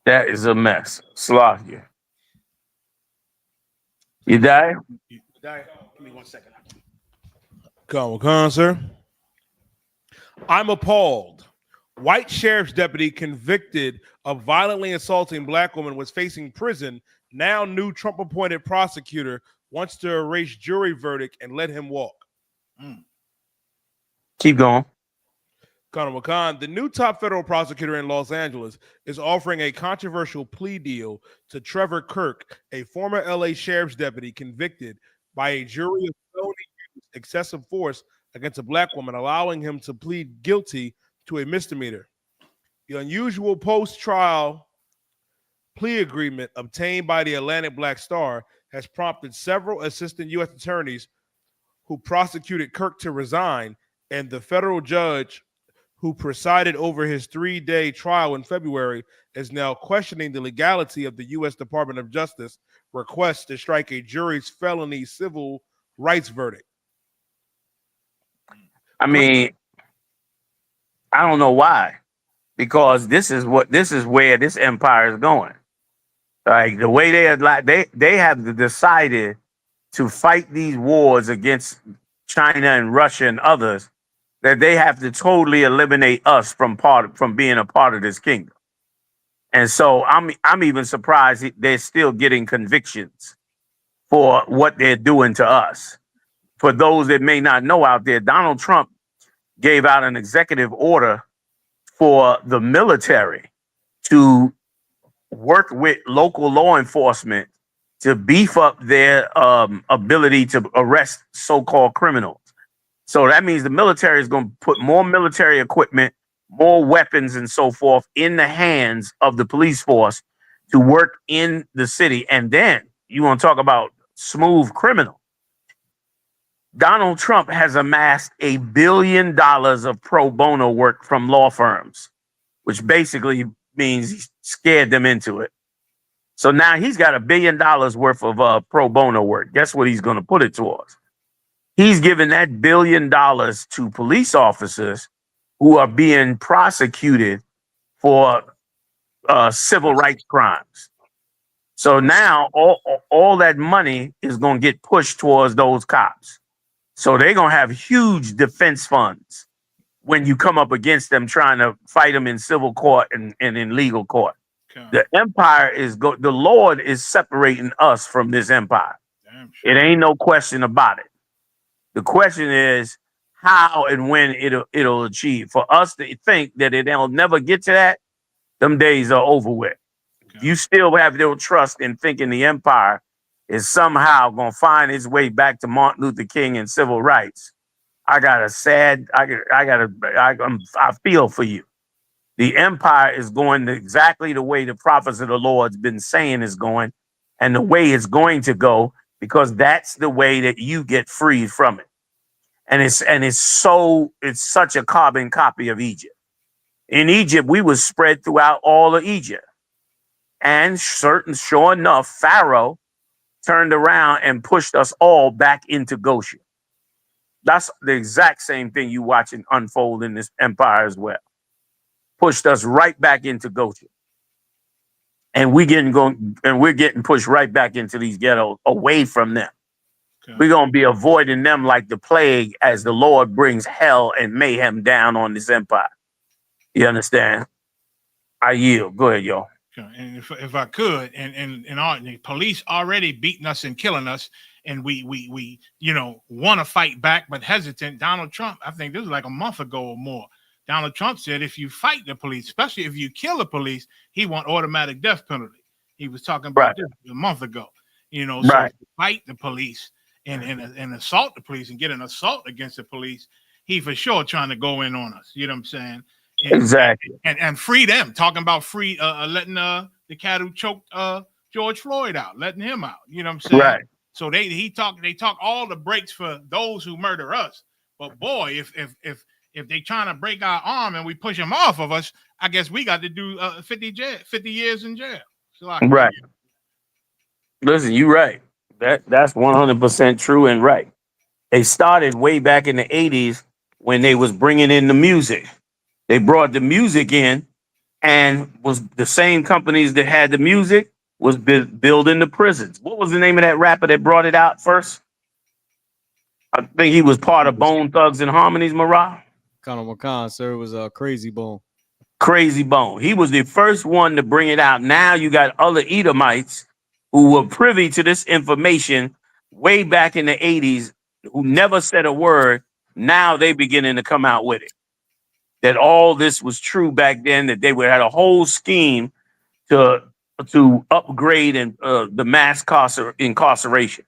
That is a mess. Slovakia. You die? Give me 1 second. Khan, sir. I'm appalled. White sheriff's deputy convicted of violently assaulting black woman was facing prison. Now new Trump-appointed prosecutor wants to erase jury verdict and let him walk. Keep going. Khan, the new top federal prosecutor in Los Angeles is offering a controversial plea deal to Trevor Kirk, a former LA sheriff's deputy convicted by a jury of felony excessive force against a black woman, allowing him to plead guilty to a misdemeanor. The unusual post-trial plea agreement obtained by the Atlantic Black Star has prompted several assistant U.S. attorneys who prosecuted Kirk to resign, and the federal judge who presided over his 3-day trial in February is now questioning the legality of the U.S. Department of Justice request to strike a jury's felony civil rights verdict. I mean, I don't know why, because this is where this empire is going. Like the way they have decided to fight these wars against China and Russia and others, that they have to totally eliminate us from being a part of this kingdom. And so I'm even surprised they're still getting convictions for what they're doing to us. For those that may not know out there, Donald Trump gave out an executive order for the military to work with local law enforcement to beef up their ability to arrest so-called criminals. So that means the military is going to put more military equipment, more weapons and so forth in the hands of the police force to work in the city. And then you want to talk about smooth criminal. Donald Trump has amassed $1 billion of pro bono work from law firms, which basically means he scared them into it. So now he's got $1 billion worth of pro bono work. Guess what he's going to put it towards? He's giving that $1 billion to police officers who are being prosecuted for civil rights crimes. So now all that money is going to get pushed towards those cops. So they're going to have huge defense funds when you come up against them trying to fight them in civil court and in legal court. Okay. The empire the Lord is separating us from this empire. Sure. It ain't no question about it. The question is how and when it'll achieve. For us to think that it'll never get to that, them days are over with. Okay. You still have no trust in thinking the empire is somehow going to find its way back to Martin Luther King and civil rights, I feel for you. The empire is going exactly the way the prophets of the Lord's been saying is going, and the way it's going to go, because that's the way that you get freed from it. And it's such a carbon copy of Egypt. In Egypt, we was spread throughout all of Egypt. And sure enough, Pharaoh turned around and pushed us all back into Goshen. That's the exact same thing you watching unfold in this empire as well. Pushed us right back into Goshen. And we're getting pushed right back into these ghettos, away from them. Okay. We're going to be avoiding them like the plague as the Lord brings hell and mayhem down on this empire. You understand? I yield. Go ahead, y'all. And if I could, and the police already beating us and killing us, and we want to fight back but hesitant. Donald Trump, I think this was like a month ago or more. Donald Trump said if you fight the police, especially if you kill the police, he want automatic death penalty. He was talking about this a month ago. So if you fight the police and assault the police and get an assault against the police, he for sure trying to go in on us. You know what I'm saying? Exactly. And free them, talking about letting the cat who choked George Floyd out, letting him out. You know what I'm saying? Right. So they talk all the breaks for those who murder us. But boy, if they trying to break our arm and we push them off of us, I guess we got to do 50 years in jail. So right. Listen, you're right. That's 100% true and right. They started way back in the 80s when they was bringing in the music. They brought the music in, and was the same companies that had the music was building the prisons. What was the name of that rapper that brought it out first? I think he was part of Bone Thugs and Harmony's Morale. Sir, it was Crazy Bone. Crazy Bone. He was the first one to bring it out. Now you got other Edomites who were privy to this information way back in the 80s who never said a word. Now they beginning to come out with it. That all this was true back then, that they had a whole scheme to upgrade and the mass incarceration.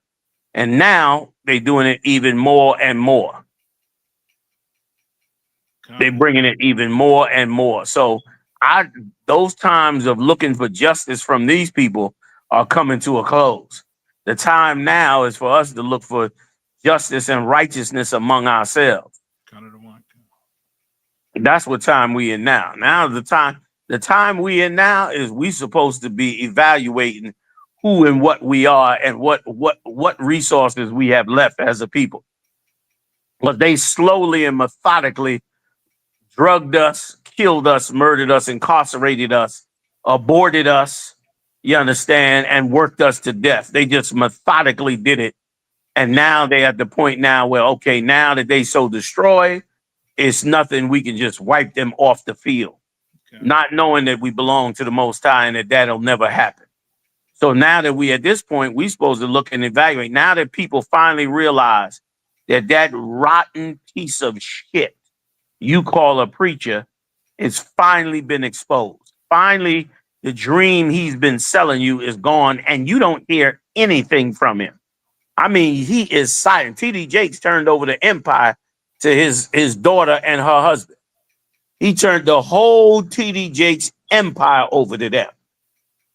And now they're doing it even more and more. They're bringing it even more and more. So those times of looking for justice from these people are coming to a close. The time now is for us to look for justice and righteousness among ourselves. That's what time we in now. Now the time we in now is we supposed to be evaluating who and what we are and what resources we have left as a people. But they slowly and methodically drugged us, killed us, murdered us, incarcerated us, aborted us, you understand, and worked us to death. They just methodically did it. And now they're at the point now where, okay, now that they so destroyed, it's nothing, we can just wipe them off the field, not knowing that we belong to the Most High and that'll never happen. So now that we at this point, we supposed to look and evaluate. Now that people finally realize that rotten piece of shit you call a preacher has finally been exposed. Finally, the dream he's been selling you is gone, and you don't hear anything from him. I mean, he is silent. T.D. Jakes turned over the empire to his daughter and her husband. He turned the whole T.D. Jakes empire over to them.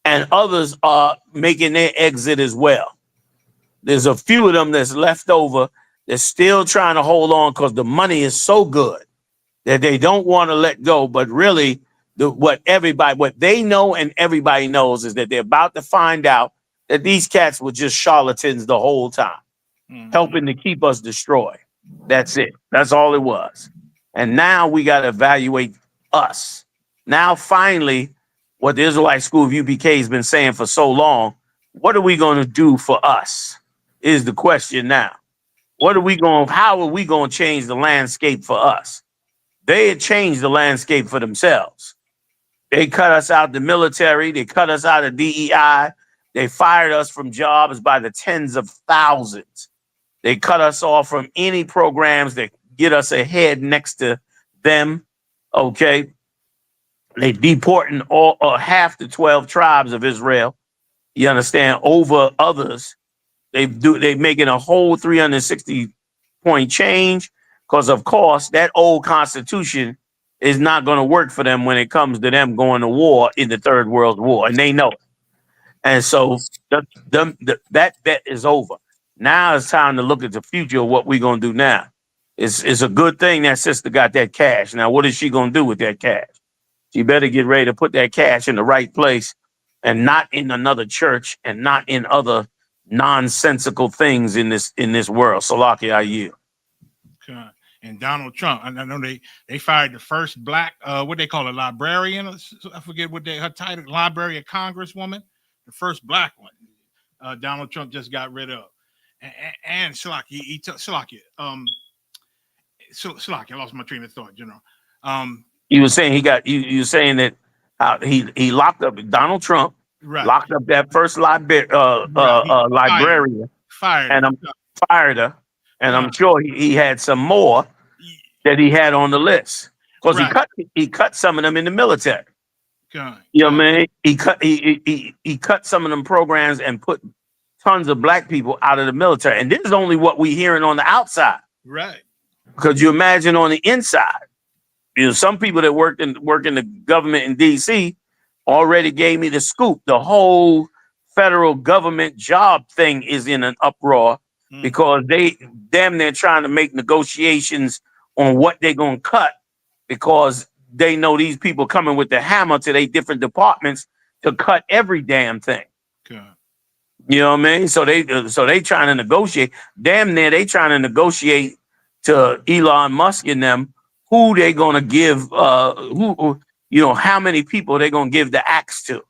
And others are making their exit as well. There's a few of them that's left over that's still trying to hold on because the money is so good that they don't want to let go. But really, what they know and everybody knows is that they're about to find out that these cats were just charlatans the whole time, helping to keep us destroyed. That's it. That's all it was. And now we got to evaluate us. Now, finally, what the Israelite School of U.P.K has been saying for so long, what are we going to do for us is the question now. How are we going to change the landscape for us? They had changed the landscape for themselves. They cut us out of the military. They cut us out of DEI. They fired us from jobs by the tens of thousands. They cut us off from any programs that get us ahead next to them. Okay. They deporting half the 12 tribes of Israel. You understand, over others They making a whole 360-point change because, of course, that old Constitution is not going to work for them when it comes to them going to war in the Third World War, and they know it. And so that bet is over. Now it's time to look at the future of what we're going to do now. It's a good thing that sister got that cash. Now, what is she going to do with that cash? She better get ready to put that cash in the right place and not in another church and not in other nonsensical things in this world. Salaki, I yield. Okay. And Donald Trump, I know they fired the first black, what they call a librarian. I forget what her title, Library of Congresswoman, the first black one. Donald Trump just got rid of. And Salaki, Salaki, I lost my train of thought, General. You were saying you were saying that he locked up Donald Trump, right. Locked up that first librarian, fired her, and I'm sure he had some more that he had on the list because he cut some of them in the military. You know what I mean? He cut some of them programs and put tons of black people out of the military, and this is only what we hearing on the outside. Right. Because you imagine on the inside, some people that work in the government in DC already gave me the scoop. The whole federal government job thing is in an uproar because they're trying to make negotiations on what they're gonna cut because they know these people coming with the hammer to their different departments to cut every damn thing. Okay. You know what I mean? So they trying to negotiate. Damn near they trying to negotiate to Elon Musk and them who they gonna give how many people they're gonna give the axe to.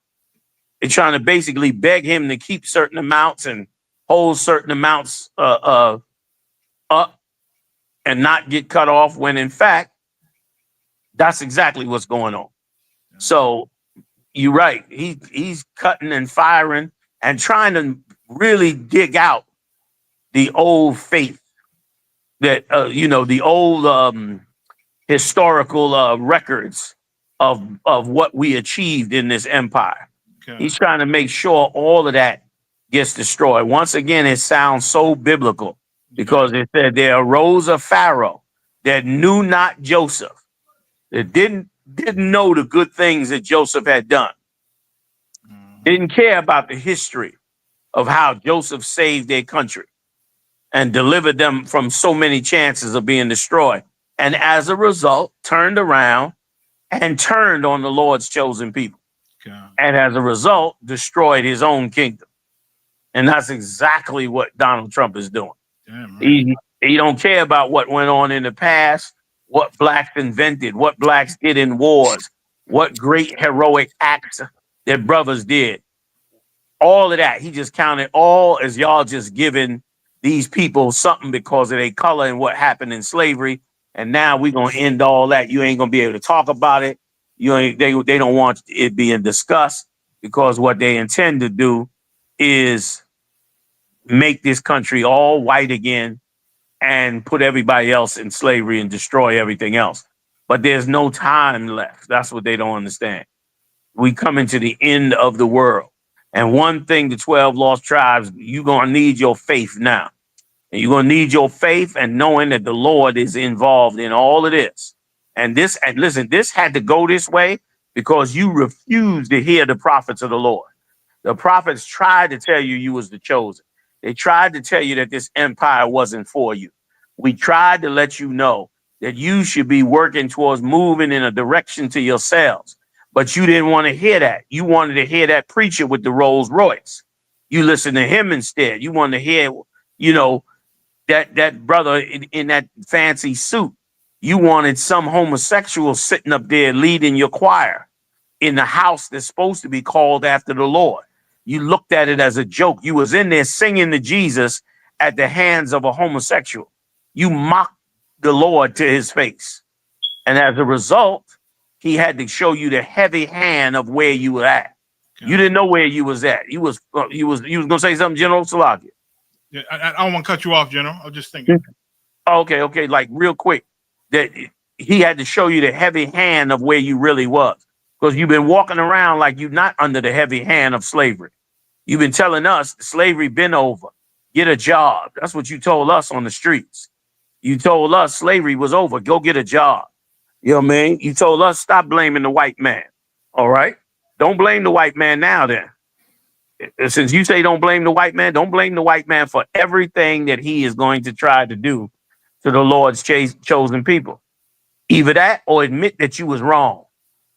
They're trying to basically beg him to keep certain amounts and hold certain amounts up and not get cut off when in fact that's exactly what's going on. So you're right. He's cutting and firing and trying to really dig out the old faith that the old historical records of what we achieved in this empire. Okay. He's trying to make sure all of that gets destroyed. Once again, it sounds so biblical because it said there arose a Pharaoh that knew not Joseph, that didn't know the good things that Joseph had done. Didn't care about the history of how Joseph saved their country and delivered them from so many chances of being destroyed. And as a result, turned around and turned on the Lord's chosen people. Okay. And as a result, destroyed his own kingdom. And that's exactly what Donald Trump is doing. Damn, right. He don't care about what went on in the past, what blacks invented, what blacks did in wars, what great heroic acts their brothers did. All of that, he just counted all as y'all just giving these people something because of their color and what happened in slavery. And now we're going to end all that. You ain't going to be able to talk about it. They don't want it being discussed because what they intend to do is make this country all white again and put everybody else in slavery and destroy everything else. But there's no time left. That's what they don't understand. We coming to the end of the world. And one thing, the 12 lost tribes, you're going to need your faith now. And you're going to need your faith and knowing that the Lord is involved in all of this. And listen, this had to go this way because you refused to hear the prophets of the Lord. The prophets tried to tell you was the chosen. They tried to tell you that this empire wasn't for you. We tried to let you know that you should be working towards moving in a direction to yourselves. But you didn't want to hear that. You wanted to hear that preacher with the Rolls Royce. You listened to him instead. You wanted to hear, that brother in that fancy suit. You wanted some homosexual sitting up there leading your choir in the house that's supposed to be called after the Lord. You looked at it as a joke. You was in there singing to Jesus at the hands of a homosexual. You mocked the Lord to his face. And as a result, he had to show you the heavy hand of where you were at. Okay. You didn't know where you was at. You was going to say something, General Salaki? Yeah, I don't want to cut you off, General. I was just thinking. Okay. Like real quick, that he had to show you the heavy hand of where you really was. Because you've been walking around like you're not under the heavy hand of slavery. You've been telling us slavery been over. Get a job. That's what you told us on the streets. You told us slavery was over. Go get a job. You know what I mean? You told us stop blaming the white man. All right? Don't blame the white man now then. Since you say don't blame the white man, don't blame the white man for everything that he is going to try to do to the Lord's chosen people. Either that or admit that you was wrong.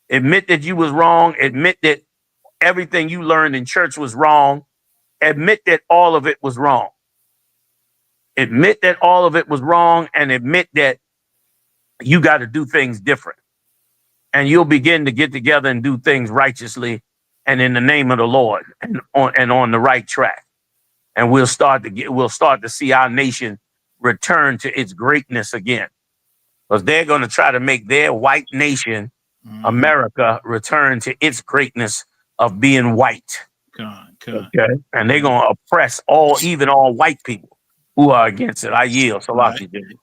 Admit that you was wrong. Admit that everything you learned in church was wrong. Admit that all of it was wrong. Admit that all of it was wrong and admit that you got to do things different. And you'll begin to get together and do things righteously and in the name of the Lord and on the right track. And we'll start to see our nation return to its greatness again. Because they're going to try to make their white nation, America, return to its greatness of being white. Okay? And they're going to oppress even all white people who are against it. I yield. So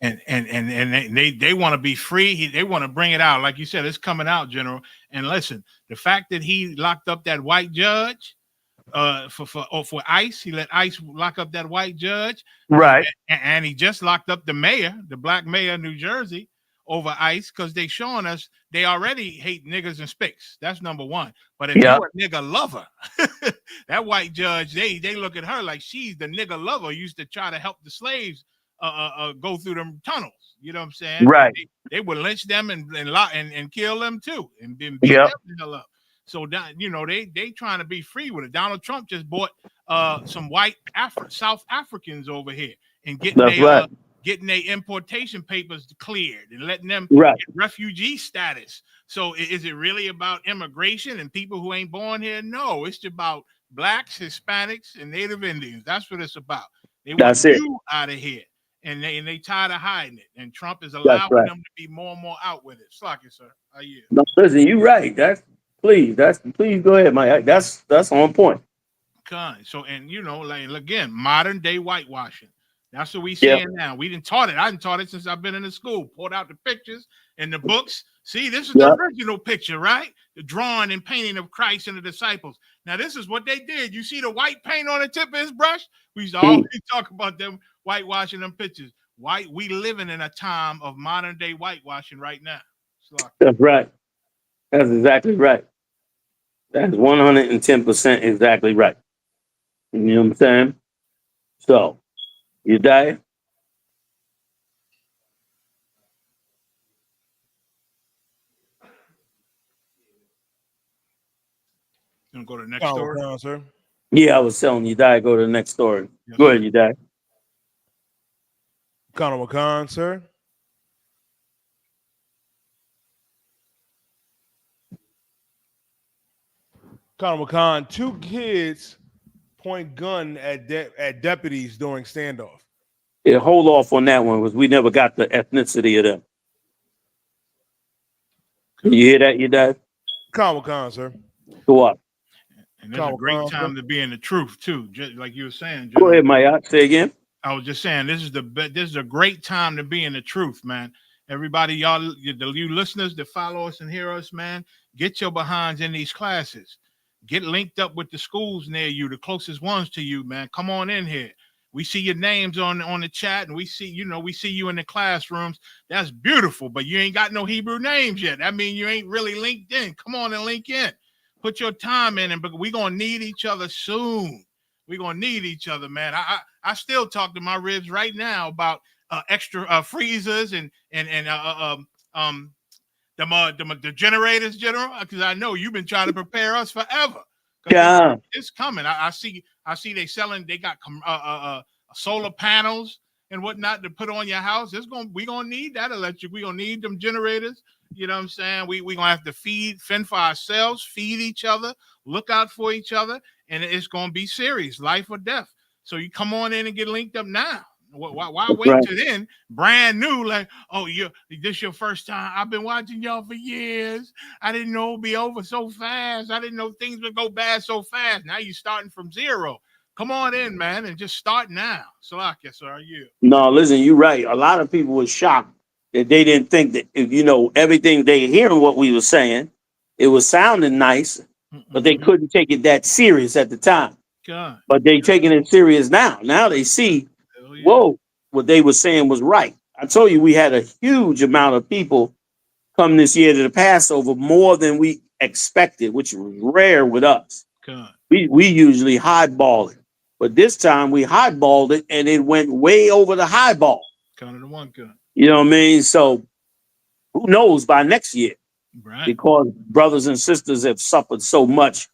and they want to be free. They want to bring it out. Like you said, it's coming out, General. And listen, the fact that he locked up that white judge for ICE, he let ICE lock up that white judge. Right. And he just locked up the mayor, the black mayor of New Jersey, over ICE because they showing us they already hate niggas and spics. That's number one. But if you're a nigga lover, that white judge, they look at her like she's the nigga lover who used to try to help the slaves go through them tunnels. You know what I'm saying? Right. They would lynch them and kill them too and beat them the hell up. So that, you know, they trying to be free with it. Donald Trump just bought some white South Africans over here and getting their importation papers cleared and letting them get refugee status. So is it really about immigration and people who ain't born here? No, it's about blacks, Hispanics, and Native Indians. That's what it's about. They want you out of here, and they tired of hiding it. And Trump is allowing them to be more and more out with it. Slocky, sir. No, listen, you're right. Please go ahead, Mike. That's on point. So, and you know, like again, modern day whitewashing. That's what we seeing now. We didn't taught it. I didn't taught it since I've been in the school. Pulled out the pictures and the books. See, this is the original picture, right? The drawing and painting of Christ and the disciples. Now, this is what they did. You see the white paint on the tip of his brush? We used to always talk about them whitewashing them pictures. We living in a time of modern day whitewashing right now. That's right. That's exactly right. That's 110% exactly right. You know what I'm saying? So, you die? You want to go to the next story? Sir. Yeah, I was telling you, die. Go to the next story. Yes, go ahead, you die. Colonel McCon, sir. Colonel McCon, 2 kids point gun at deputies during standoff. Yeah, hold off on that one because we never got the ethnicity of them. You hear that, you die? Colonel McCon, sir. Go up. And it's a great time to be in the truth too, just like you were saying. Go ahead, Maya. Say again. I was just saying this is a great time to be in the truth, man. Everybody, y'all, you listeners that follow us and hear us, man, get your behinds in these classes. Get linked up with the schools near you, the closest ones to you, man. Come on in here. We see your names on the chat, and we see you in the classrooms. That's beautiful, but you ain't got no Hebrew names yet. That means you ain't really linked in. Come on and link in. Put your time in, and we're gonna need each other soon. We're gonna need each other, man. I still talk to my ribs right now about extra freezers and the generators, General, because I know you've been trying to prepare us forever. Yeah, it's coming. I see they selling. They got solar panels and whatnot to put on your house. We're gonna need that electric. We're gonna need them generators. You know what I'm saying? We're gonna have to fend for ourselves, feed each other, look out for each other, and it's gonna be serious, life or death. So you come on in and get linked up now. Why wait till then? Brand new, like, oh, this your first time. I've been watching y'all for years. I didn't know it'd be over so fast. I didn't know things would go bad so fast. Now you're starting from zero. Come on in, man, and just start now. Salakia, sir, you. No, listen, you're right. A lot of people were shocked that they didn't think that, everything they hearing what we were saying, it was sounding nice, but they couldn't take it that serious at the time. God. But they taking it serious now. Now they see, whoa, what they were saying was right. I told you we had a huge amount of people come this year to the Passover, more than we expected, which was rare with us. God. We usually highball it, but this time we highballed it and it went way over the highball. Count of the one gun. You know what I mean? So who knows by next year? Right. Because brothers and sisters have suffered so much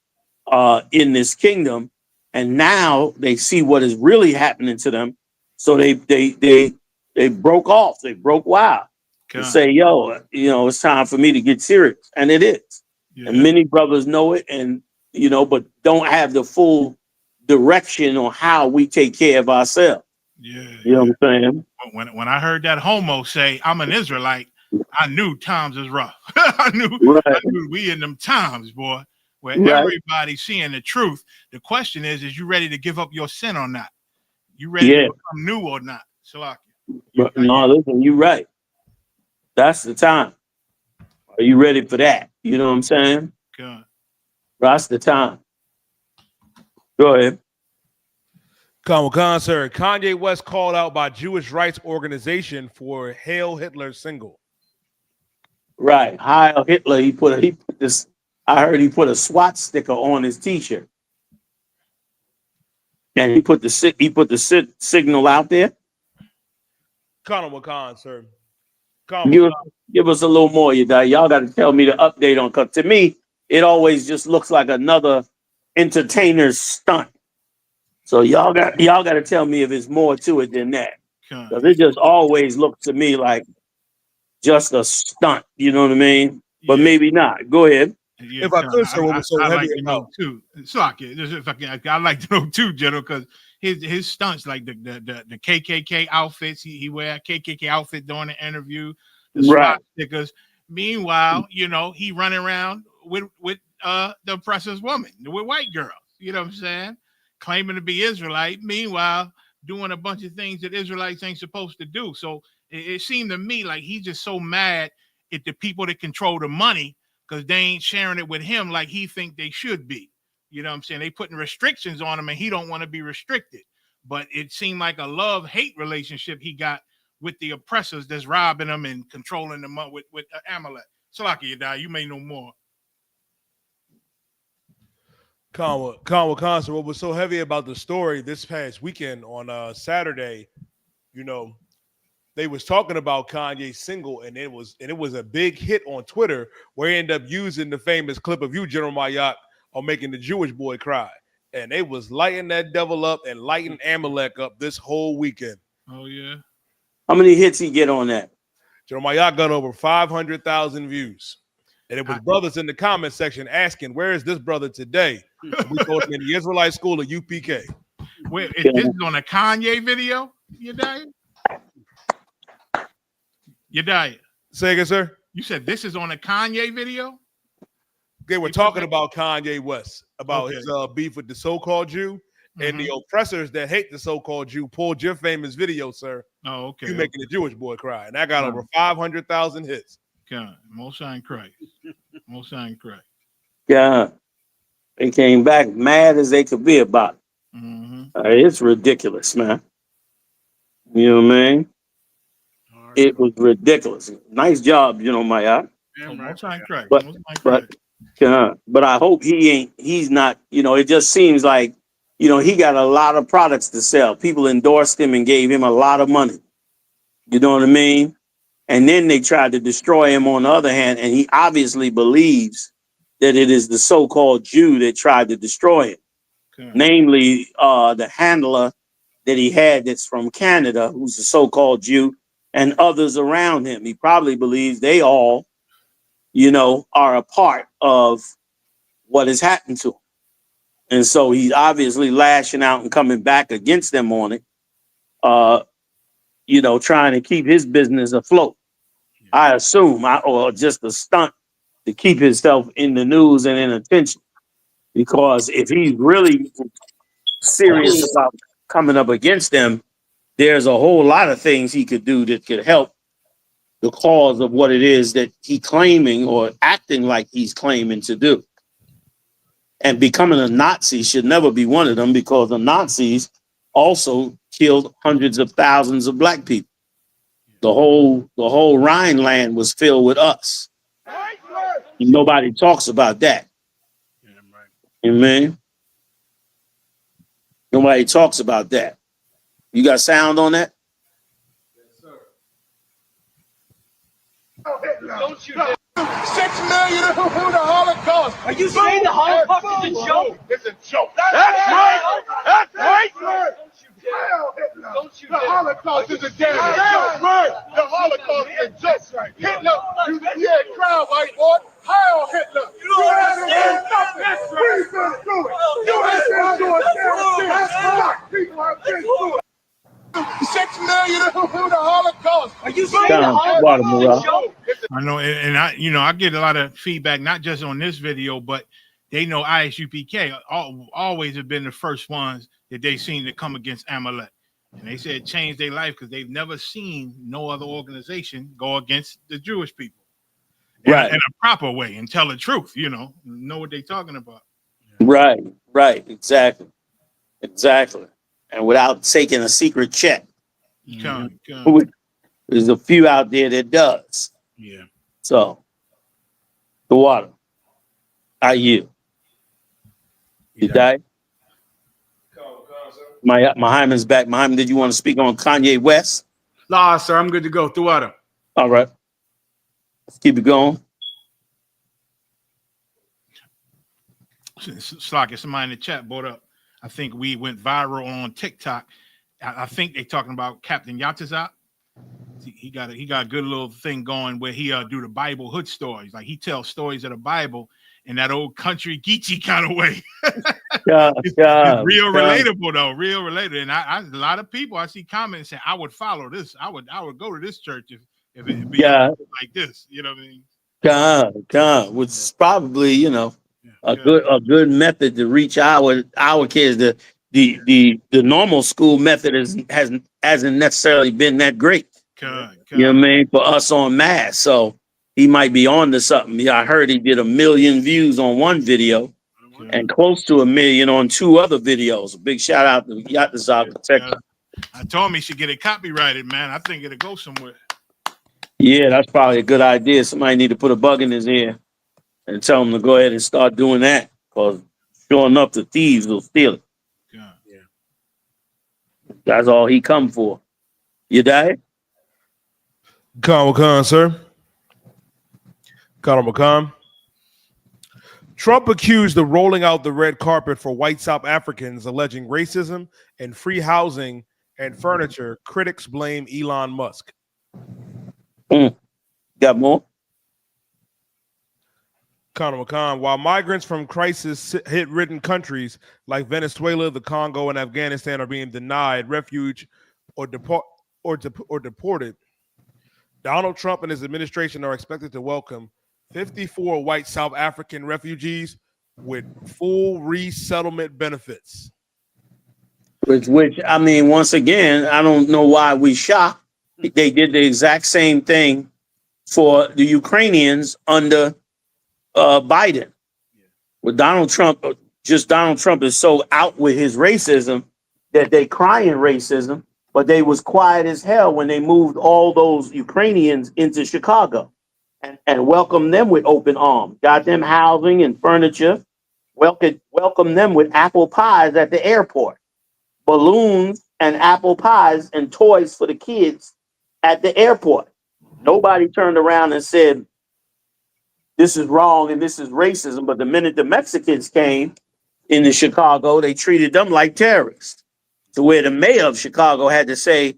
in this kingdom, and now they see what is really happening to them. So they broke off. They broke wild to say, "Yo, it's time for me to get serious," and it is. Yeah. And many brothers know it, and but don't have the full direction on how we take care of ourselves. Yeah, you know what I'm saying. When I heard that homo say, "I'm an Israelite," I knew times is rough. I knew we in them times, boy, where everybody's seeing the truth. The question is you ready to give up your sin or not? You ready to become new or not? No, listen, you're right. That's the time. Are you ready for that? You know what I'm saying? God. That's the time. Go ahead. Khan, sir. Kanye West called out by Jewish rights organization for Hail Hitler single. Right. Heil Hitler. He put this. I heard he put a SWAT sticker on his T-shirt, and he put the signal out there. Khan, sir. Give us a little more, y'all got to tell me the update on. Because to me, it always just looks like another entertainer's stunt. So y'all got to tell me if there's more to it than that. Because it just always looks to me like just a stunt. You know what I mean? But maybe not. Go ahead. Yeah, if I could, sir, what was so heavy like to know too. I like to know too, General, because his stunts, like the KKK outfits, he wear a KKK outfit during the interview, the SWAT stickers. Meanwhile, he running around with the oppressor's woman, with white girls. You know what I'm saying? Claiming to be Israelite. Meanwhile, doing a bunch of things that Israelites ain't supposed to do. So it seemed to me like he's just so mad at the people that control the money, because they ain't sharing it with him like he think they should be. You know what I'm saying? They putting restrictions on him and he don't want to be restricted. But it seemed like a love-hate relationship he got with the oppressors that's robbing them and controlling them with Amalek. Salaki, you may know more. Khan, so what was so heavy about the story this past weekend on Saturday, they was talking about Kanye's single, and it was a big hit on Twitter, where he ended up using the famous clip of you, General Mayak, on making the Jewish boy cry. And they was lighting that devil up and lighting Amalek up this whole weekend. Oh, yeah. How many hits he get on that? General Mayak got over 500,000 views. And it was brothers in the comment section asking, where is this brother today? And we told him in the Israelite school of UPK. Wait, this is on a Kanye video, Yedaya? Say again, sir? You said this is on a Kanye video? They were talking about Kanye West, about his beef with the so-called Jew, and the oppressors that hate the so-called Jew pulled your famous video, sir. Oh, okay. You making the Jewish boy cry. And I got over 500,000 hits. God, most sign Christ. Most sign Christ. Yeah. They came back mad as they could be about it. It's ridiculous, man. You know what I mean? It was ridiculous. Nice job, Maya. Most sign Christ. But I hope he's not, it just seems like, he got a lot of products to sell. People endorsed him and gave him a lot of money. You know what I mean? And then they tried to destroy him on the other hand, and he obviously believes that it is the so-called Jew that tried to destroy him. Okay. Namely, the handler that he had that's from Canada, who's a so-called Jew, and others around him. He probably believes they all, are a part of what has happened to him. And so he's obviously lashing out and coming back against them on it, trying to keep his business afloat. I assume, or just a stunt to keep himself in the news and in attention. Because if he's really serious about coming up against them, there's a whole lot of things he could do that could help the cause of what it is that he's claiming or acting like he's claiming to do. And becoming a Nazi should never be one of them, because the Nazis also killed hundreds of thousands of black people. The whole Rhineland was filled with us. Nobody talks about that. Amen. Nobody talks about that. You got sound on that? Don't you 6 million who the Holocaust. Are you saying the Holocaust is a joke? It's a joke. That's right. That's right. Don't you the Holocaust is a damn joke. The Holocaust is a joke. Hitler, you had trial, white boy. Heil Hitler. You don't understand nothing. We've been through it. You ain't been through it. That's black people have been through it. 6 million who the Holocaust. Are you saying the Holocaust is a joke? I know, and I get a lot of feedback, not just on this video, but they know I.S.U.P.K. always have been the first ones that they seen to come against Amalek. And they said it changed their life because they've never seen no other organization go against the Jewish people. In a proper way and tell the truth, know what they're talking about. Right, exactly. And without taking a secret check. There's a few out there that does. Yeah. So, the water. I yield. You died? Muhammad's back. Muhammad, did you want to speak on Kanye West? Nah, sir, I'm good to go. The water. All right. Let's keep it going. Slocky, somebody in the chat brought up, I think we went viral on TikTok. I think they're talking about Captain Yatazak. He got a good little thing going where he do the Bible hood stories. Like he tells stories of the Bible in that old country geeky kind of way. It's real relatable though, real relatable. And I a lot of people I see comments saying I would follow this. I would go to this church if it be like this. You know what I mean? God, which is probably a good method to reach our kids. The normal school method hasn't necessarily been that great. You know what I mean? For us on mass. So he might be on to something. Yeah, I heard he did 1 million views on one video and close to 1 million on 2 other videos. A big shout out to Yatazak. I told him he should get it copyrighted, man. I think it'll go somewhere. Yeah, that's probably a good idea. Somebody need to put a bug in his ear and tell him to go ahead and start doing that. Because sure enough, the thieves will steal it. That's all he come for. You died? Khan, sir. Conor McCon. Trump accused of rolling out the red carpet for white South Africans, alleging racism and free housing and furniture. Critics blame Elon Musk. Got more? Conor McCon. While migrants from crisis-hit-ridden countries like Venezuela, the Congo, and Afghanistan are being denied refuge or deported, Donald Trump and his administration are expected to welcome 54 white South African refugees with full resettlement benefits. Which I mean, once again, I don't know why we shocked. They did the exact same thing for the Ukrainians under Biden. With Donald Trump is so out with his racism that they crying racism, but they was quiet as hell when they moved all those Ukrainians into Chicago and welcomed them with open arms, got them housing and furniture, welcomed them with apple pies at the airport, balloons and apple pies and toys for the kids at the airport. Nobody turned around and said, this is wrong and this is racism. But the minute the Mexicans came into Chicago, they treated them like terrorists. To where the mayor of Chicago had to say,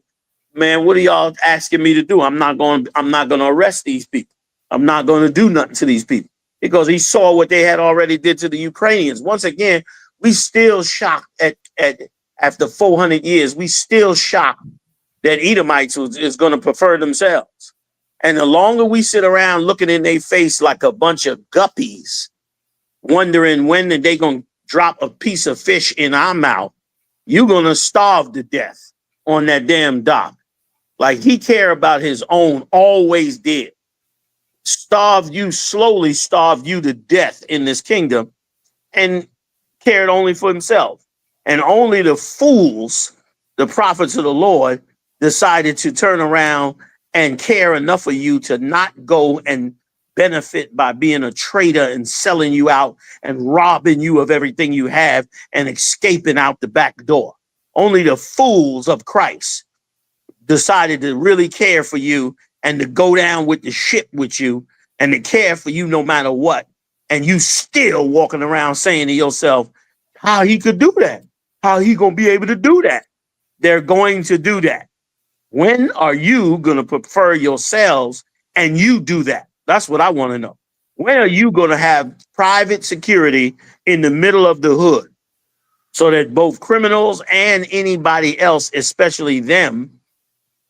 man, what are y'all asking me to do? I'm not going to arrest these people. I'm not going to do nothing to these people, because he saw what they had already did to the Ukrainians. Once again, we still shocked at after 400 years, we still shocked that Edomites is going to prefer themselves. And the longer we sit around looking in their face like a bunch of guppies, wondering when they going to drop a piece of fish in our mouth, you're going to starve to death on that damn dock. Like he care about his own, always did. Slowly starve you to death in this kingdom. And cared only for himself. And only the fools, the prophets of the Lord, decided to turn around and care enough for you to not go and benefit by being a traitor and selling you out and robbing you of everything you have and escaping out the back door. Only the fools of Christ decided to really care for you and to go down with the ship with you and to care for you no matter what. And you still walking around saying to yourself, how he could do that? How he gonna be able to do that? They're going to do that. When are you gonna prefer yourselves and you do that? That's what I want to know. When are you gonna have private security in the middle of the hood so that both criminals and anybody else, especially them,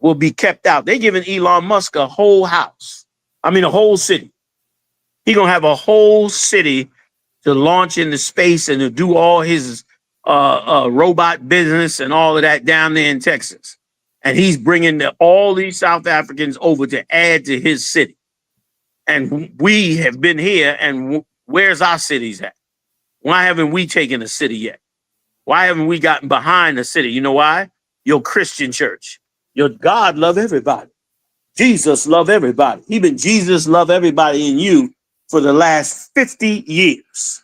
will be kept out? They're giving Elon Musk a whole house. I mean, a whole city. He's gonna have a whole city to launch into space and to do all his robot business and all of that down there in Texas. And he's bringing all these South Africans over to add to his city. And we have been here, and where's our cities at? Why haven't we taken a city yet? Why haven't we gotten behind the city? You know why? Your Christian church. Your God love everybody. Jesus love everybody. Even Jesus love everybody in you for the last 50 years.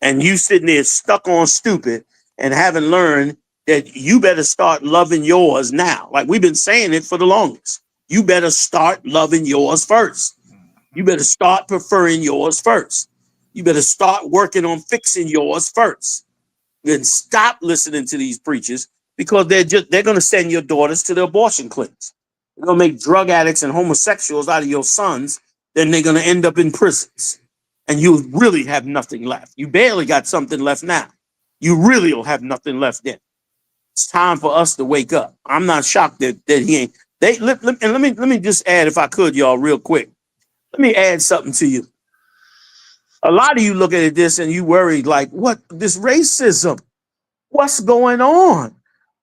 And you sitting there stuck on stupid and haven't learned that you better start loving yours now. Like we've been saying it for the longest. You better start loving yours first. You better start preferring yours first. You better start working on fixing yours first. Then stop listening to these preachers because they're going to send your daughters to the abortion clinics. They're going to make drug addicts and homosexuals out of your sons. Then they're going to end up in prisons. And you really have nothing left. You barely got something left now. You really will have nothing left then. It's time for us to wake up. I'm not shocked that he ain't. Let me just add, if I could, y'all, real quick. Let me add something to you. A lot of you look at this and you worry, like, what? This racism? What's going on?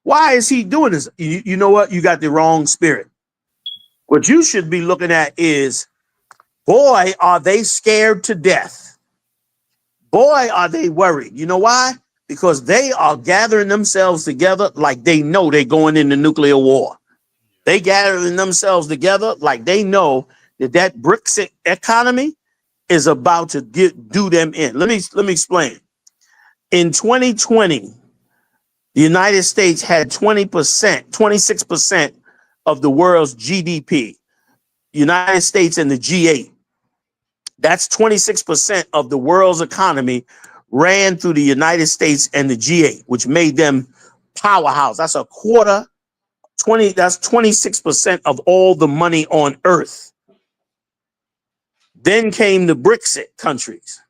Why is he doing this? You know what? You got the wrong spirit. What you should be looking at is, boy, are they scared to death. Boy, are they worried. You know why? Because they are gathering themselves together like they know they're going into nuclear war. They gathering themselves together like they know that BRICS economy is about to do them in. Let me explain. In 2020, the United States had 26% of the world's GDP. United States and the G8. That's 26% of the world's economy ran through the United States and the G8, which made them powerhouse. That's a quarter, 20, that's 26% of all the money on earth. Then came the BRICS countries.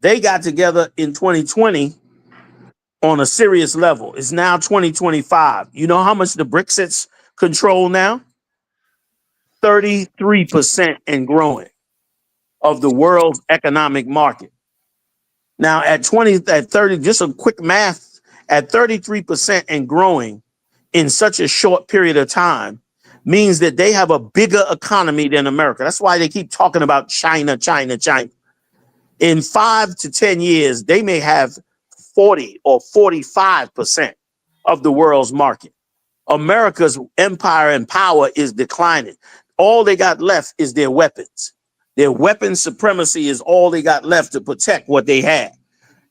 They got together in 2020 on a serious level. It's now 2025. You know how much the BRICS control now? 33% and growing of the world's economic market. Now at 30, just a quick math, at 33% and growing in such a short period of time means that they have a bigger economy than America. That's why they keep talking about China, China, China. In 5 to 10 years, they may have 40 or 45% of the world's market. America's empire and power is declining. All they got left is their weapons. Their weapon supremacy is all they got left to protect what they have.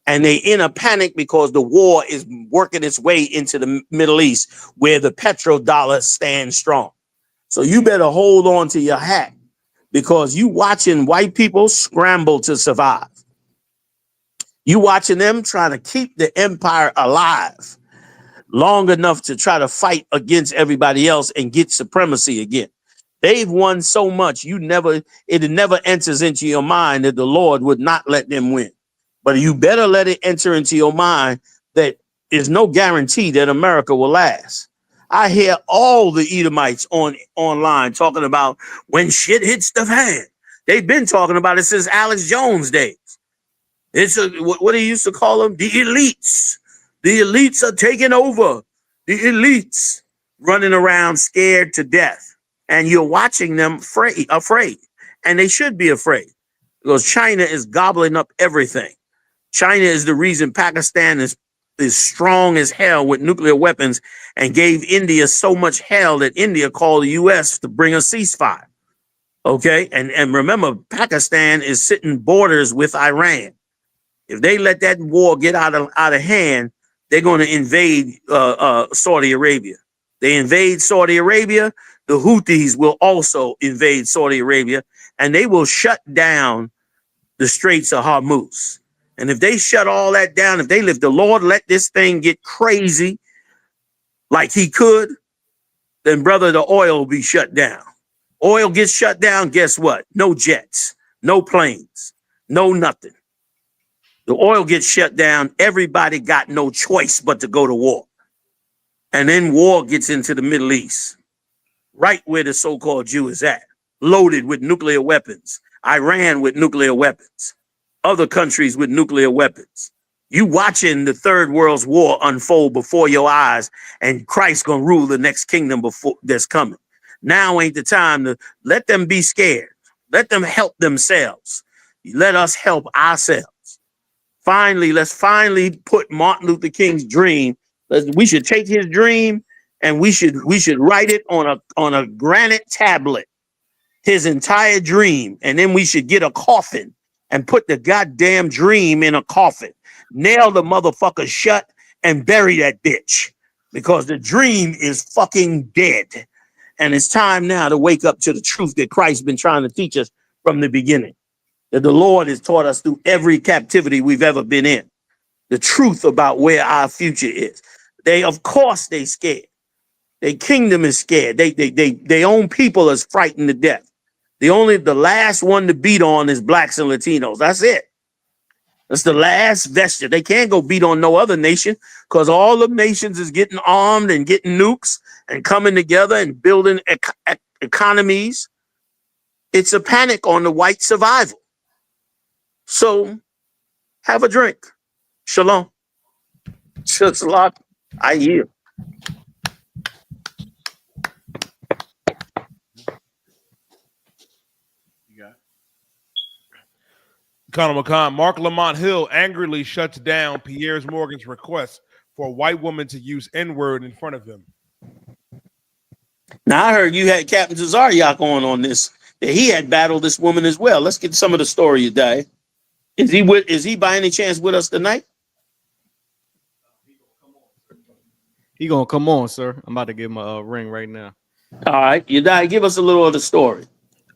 And they in a panic because the war is working its way into the Middle East where the petrodollar stands strong. So you better hold on to your hat because you watching white people scramble to survive. You watching them trying to keep the empire alive long enough to try to fight against everybody else and get supremacy again. They've won so much, it never enters into your mind that the Lord would not let them win. But you better let it enter into your mind that there's no guarantee that America will last. I hear all the Edomites online talking about when shit hits the fan. They've been talking about it since Alex Jones days. It's what he used to call them, the elites. The elites are taking over. The elites running around scared to death. And you're watching them afraid. And they should be afraid because China is gobbling up everything. China is the reason Pakistan is strong as hell with nuclear weapons and gave India so much hell that India called the U.S. to bring a ceasefire. Okay, and remember, Pakistan is sitting borders with Iran. If they let that war get out of hand, they're going to invade Saudi Arabia. They invade Saudi Arabia, the Houthis will also invade Saudi Arabia, and they will shut down the Straits of Hormuz. And if they shut all that down, if the Lord let this thing get crazy like he could, then brother, the oil will be shut down. Oil gets shut down, guess what? No jets, no planes, no nothing. The oil gets shut down, everybody got no choice but to go to war. And then war gets into the Middle East, right where the so-called Jew is at, loaded with nuclear weapons. Iran with nuclear weapons. Other countries with nuclear weapons. You watching the third world's war unfold before your eyes, and Christ gonna rule the next kingdom before that's coming. Now ain't the time to let them be scared. Let them help themselves. Let us help ourselves. Finally, let's finally put Martin Luther King's dream. We should take his dream and we should write it on a granite tablet, his entire dream, and then we should get a coffin and put the goddamn dream in a coffin. Nail the motherfucker shut and bury that bitch, because the dream is fucking dead. And it's time now to wake up to the truth that Christ's been trying to teach us from the beginning, that the Lord has taught us through every captivity we've ever been in, the truth about where our future is. Of course they scared. Their kingdom is scared. Their own people is frightened to death. The last one to beat on is blacks and Latinos. That's it. That's the last vesture. They can't go beat on no other nation, because all the nations is getting armed and getting nukes and coming together and building economies. It's a panic on the white survival. So have a drink. Shalom. Shalom. I yield. Colonel McCon, Mark Lamont Hill angrily shuts down Piers Morgan's request for a white woman to use N-word in front of him. Now, I heard you had Captain Tazariak on this, that he had battled this woman as well. Let's get some of the story, you die. Is he by any chance with us tonight? He gonna come on, sir. I'm about to give him a ring right now. All right, you die. Give us a little of the story.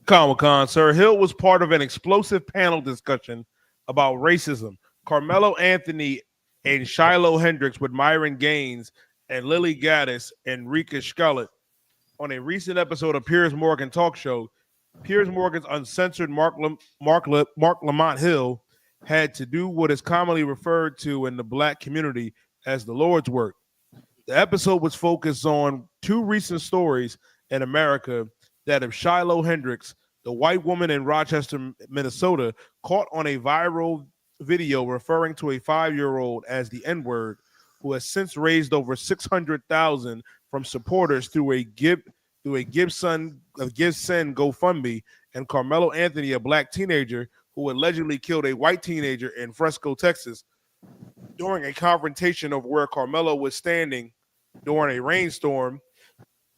Comic-Con, sir. Hill was part of an explosive panel discussion about racism. Carmelo Anthony and Shiloh Hendricks with Myron Gaines and Lily Gaddis and Rika Scarlett on a recent episode of Piers Morgan Talk Show. Piers Morgan's uncensored Mark Lamont Hill had to do what is commonly referred to in the black community as the Lord's work. The episode was focused on two recent stories in America that of Shiloh Hendricks, the white woman in Rochester, Minnesota, caught on a viral video referring to a 5-year-old as the N-word, who has since raised over $600,000 from supporters through a Gibson GoFundMe, and Carmelo Anthony, a black teenager who allegedly killed a white teenager in Fresco, Texas, during a confrontation of where Carmelo was standing during a rainstorm,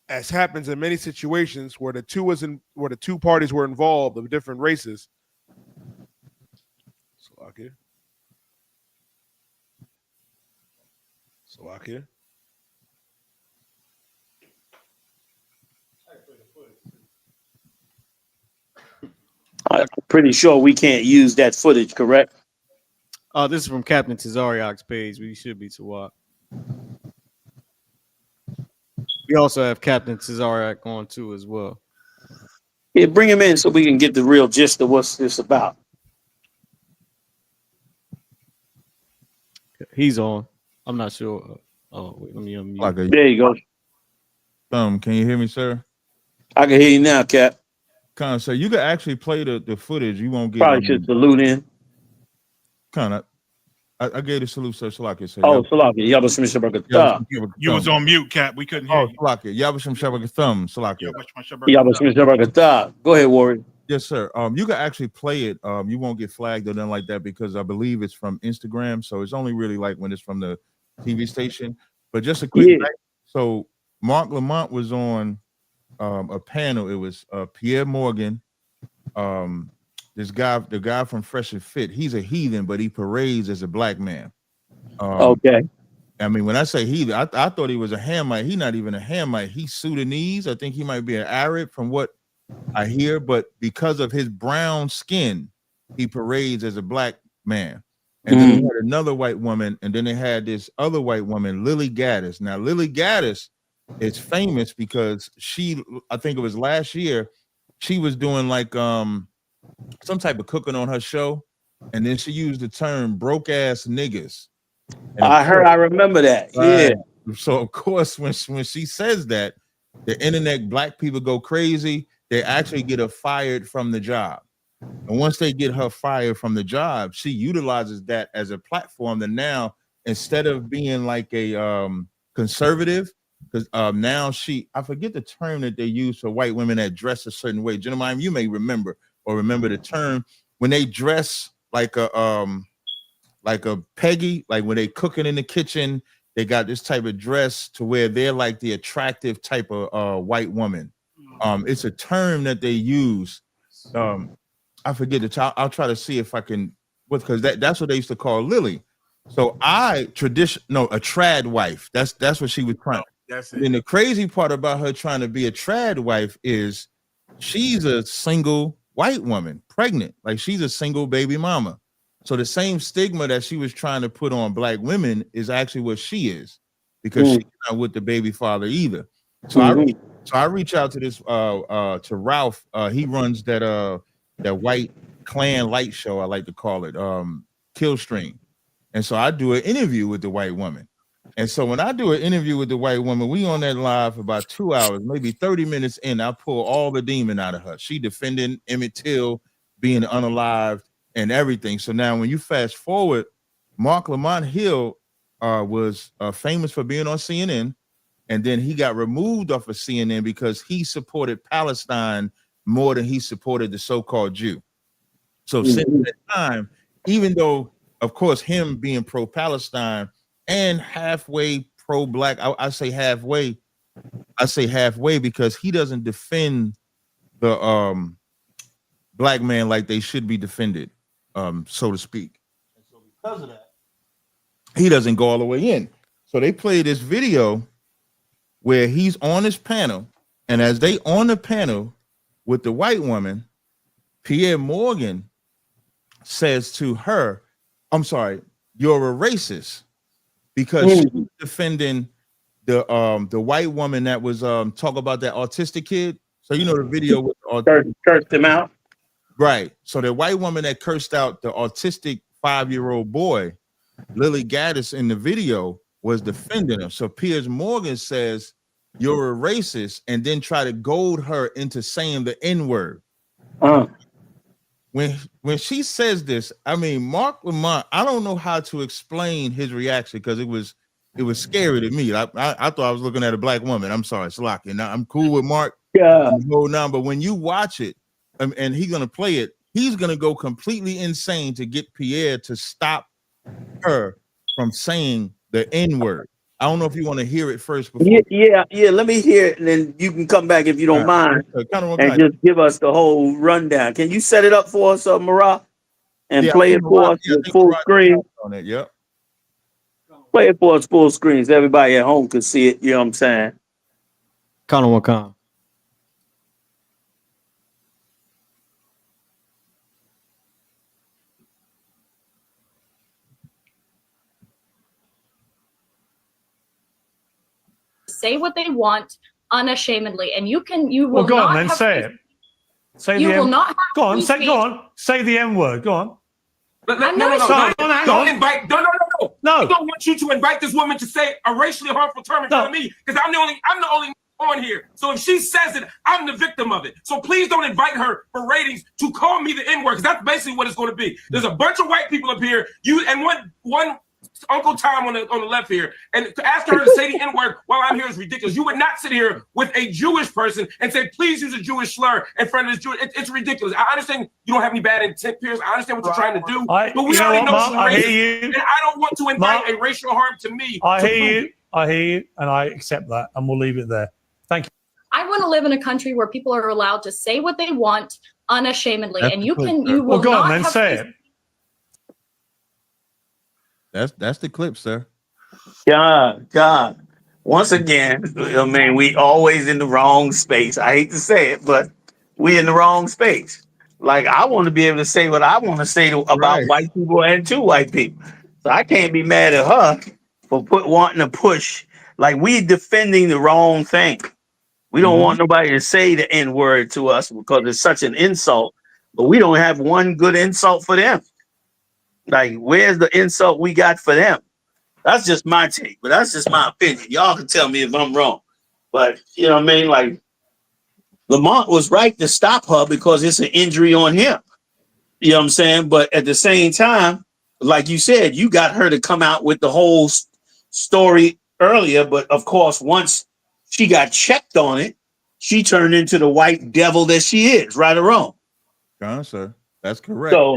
as happens in many situations where the two parties were involved of different races. Slovakia. I'm pretty sure we can't use that footage, correct? This is from Captain Tazariak's page. We should be to walk. We also have Captain Tazariak on too as well. Yeah, bring him in so we can get the real gist of what's this about. He's on. I'm not sure. Oh, wait, let me unmute. There you go. Can you hear me, sir? I can hear you now, Cap. So you could actually play the footage. You won't get probably should salute in. I gave the salute, sir. Salaki. Oh, Salaki. You was on mute, Cap. We couldn't hear you. Salaki. Yabashim Shabakathum. Salaki. Go ahead, Warren. Yes, sir. You can actually play it. You won't get flagged or nothing like that because I believe it's from Instagram. So it's only really like when it's from the TV station. But just a quick so Mark Lamont was on a panel. It was Pierre Morgan, this guy, the guy from Fresh and Fit. He's a heathen, but he parades as a black man. Okay. I mean, when I say heathen, I thought he was a Hamite. He's not even a Hamite. He's Sudanese. I think he might be an Arab from what I hear, but because of his brown skin, he parades as a black man. And then they had another white woman, and then they had this other white woman, Lily Gaddis. Now, Lily Gaddis is famous because she, I think it was last year, she was doing like some type of cooking on her show, and then she used the term broke ass niggas. I remember that. Right. Yeah. So of course, when she says that, the internet black people go crazy. They actually get her fired from the job. And once they get her fired from the job, she utilizes that as a platform that now, instead of being like a conservative, because now I forget the term that they use for white women that dress a certain way. Gentlemen, you may remember the term when they dress like a Peggy, like when they cooking in the kitchen, they got this type of dress to where they're like the attractive type of white woman. It's a term that they use. I forget the child. I'll try to see if I can, because that's what they used to call Lily. So a trad wife. That's what she was trying. That's it. And the crazy part about her trying to be a trad wife is she's a single white woman, pregnant. Like she's a single baby mama. So the same stigma that she was trying to put on black women is actually what she is, because she's not with the baby father either. So I reach out to this to Ralph. He runs that white clan light show, I like to call it, Killstream. And so I do an interview with the white woman. And so when I do an interview with the white woman, we on that live for about 2 hours, maybe 30 minutes in, I pull all the demon out of her. She defending Emmett Till being unalived and everything. So now when you fast forward, Mark Lamont Hill was famous for being on CNN. And then he got removed off of CNN because he supported Palestine more than he supported the so-called Jew. So since that time, even though, of course, him being pro-Palestine and halfway pro-black, I say halfway because he doesn't defend the black man like they should be defended, so to speak. And so because of that, he doesn't go all the way in. So they play this video where he's on this panel, and as they on the panel with the white woman, Pierre Morgan says to her, I'm sorry, you're a racist, because she's defending the white woman that was talk about that autistic kid. So you know the video with cursed him out. Right. So the white woman that cursed out the autistic 5-year-old boy, Lily Gaddis, in the video was defending her. So Piers Morgan says, you're a racist, and then try to goad her into saying the N-word. When she says this, I mean, Mark Lamont, I don't know how to explain his reaction, because it was scary to me. I thought I was looking at a black woman. I'm sorry, Slocky. Now I'm cool with Mark. Yeah. But when you watch it, and he's gonna play it, he's gonna go completely insane to get Pierre to stop her from saying the N-word. I don't know if you want to hear it first before. Yeah. Let me hear it, and then you can come back if you don't mind, and just give us the whole rundown. Can you set it up for us, Marah, and play it for us full screen? On it, yep. Play it for us full screen so everybody at home can see it. You know what I'm saying? Kana Wakan. Say what they want unashamedly, and you will well, go not on then, have say it. Say you the will M. not have Go on, free speech. go on. Say the M word. Go on. Don't invite. No. I don't want you to invite this woman to say a racially harmful term in front of me, because I'm the only on here. So if she says it, I'm the victim of it. So please don't invite her for ratings to call me the N-word, because that's basically what it's going to be. There's a bunch of white people up here. You and one Uncle Tom on the left here, and to ask her to say the N-word while I'm here is ridiculous. You would not sit here with a Jewish person and say, please use a Jewish slur in front of this Jewish. It's ridiculous. I understand you don't have any bad intent, Pierce. I understand what you're trying to do, but we already know she's racist, and I don't want to invite a racial harm to me. I hear you, and I accept that, and we'll leave it there. Thank you. I want to live in a country where people are allowed to say what they want unashamedly, and you will well, go not on, then have say it. That's the clip, sir. God. Once again, I mean, we always in the wrong space. I hate to say it, but we in the wrong space. Like, I want to be able to say what I want to say about white people and to white people. So I can't be mad at her for wanting to push. Like, we defending the wrong thing. We don't want nobody to say the N-word to us because it's such an insult, but we don't have one good insult for them. Like, where's the insult we got for them? That's just my take, but that's just my opinion. Y'all can tell me if I'm wrong. But, you know what I mean? Like, Lamont was right to stop her because it's an injury on him. You know what I'm saying? But at the same time, like you said, you got her to come out with the whole story earlier. But, of course, once she got checked on it, she turned into the white devil that she is, right or wrong. Sir. That's correct. So,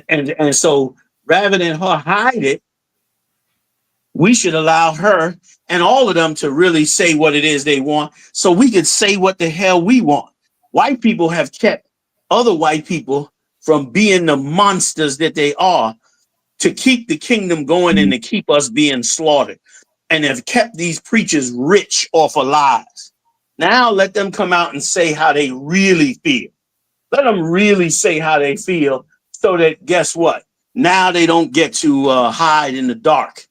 and so rather than her hide it, we should allow her and all of them to really say what it is they want so we could say what the hell we want. White people have kept other white people from being the monsters that they are to keep the kingdom going and to keep us being slaughtered, and have kept these preachers rich off of lies. Now let them come out and say how they really feel. Let them really say how they feel so that, guess what? Now they don't get to hide in the dark.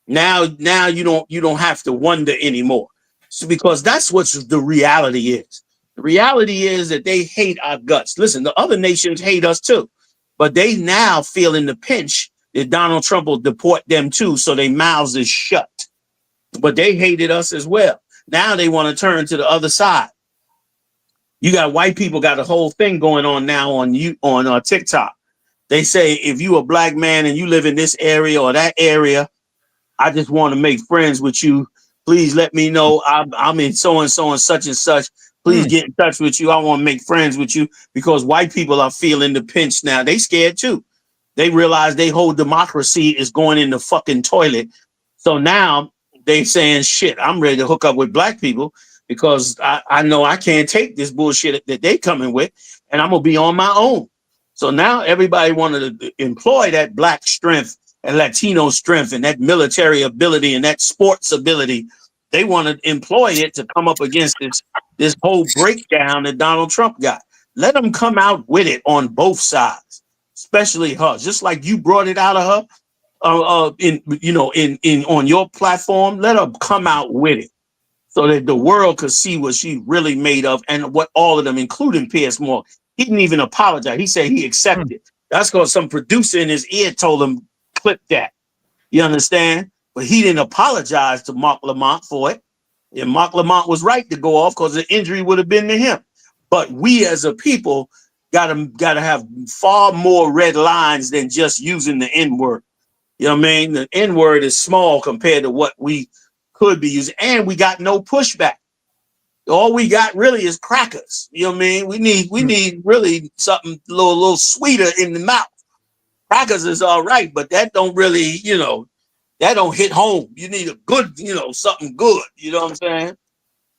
Now you don't have to wonder anymore. So because that's what the reality is. The reality is that they hate our guts. Listen, the other nations hate us too, but they now feel in the pinch that Donald Trump will deport them too, so their mouths is shut. But they hated us as well. Now they want to turn to the other side. You got white people got a whole thing going on now on TikTok. They say if you a black man and you live in this area or that area, I just want to make friends with you. Please let me know I'm in so and such and such. Please get in touch with you. I want to make friends with you, because white people are feeling the pinch now. They scared too. They realize their whole democracy is going in the fucking toilet. So now they saying, shit, I'm ready to hook up with black people because I know I can't take this bullshit that they coming with, and I'm going to be on my own. So now everybody wanted to employ that black strength and Latino strength and that military ability and that sports ability. They want to employ it to come up against this whole breakdown that Donald Trump got. Let them come out with it on both sides, especially her. Just like you brought it out of her on your platform. Let her come out with it so that the world could see what she really made of, and what all of them, including Piers Morgan. He didn't even apologize. He said he accepted. That's because some producer in his ear told him, clip that. You understand? But he didn't apologize to Mark Lamont for it. And Mark Lamont was right to go off because the injury would have been to him. But we as a people gotta have far more red lines than just using the N-word. You know what I mean? The N-word is small compared to what we could be using. And we got no pushback. All we got really is crackers. You know what I mean? We need really something a little sweeter in the mouth. Crackers is all right, but that don't really, that don't hit home. You need a good, something good. You know what I'm saying?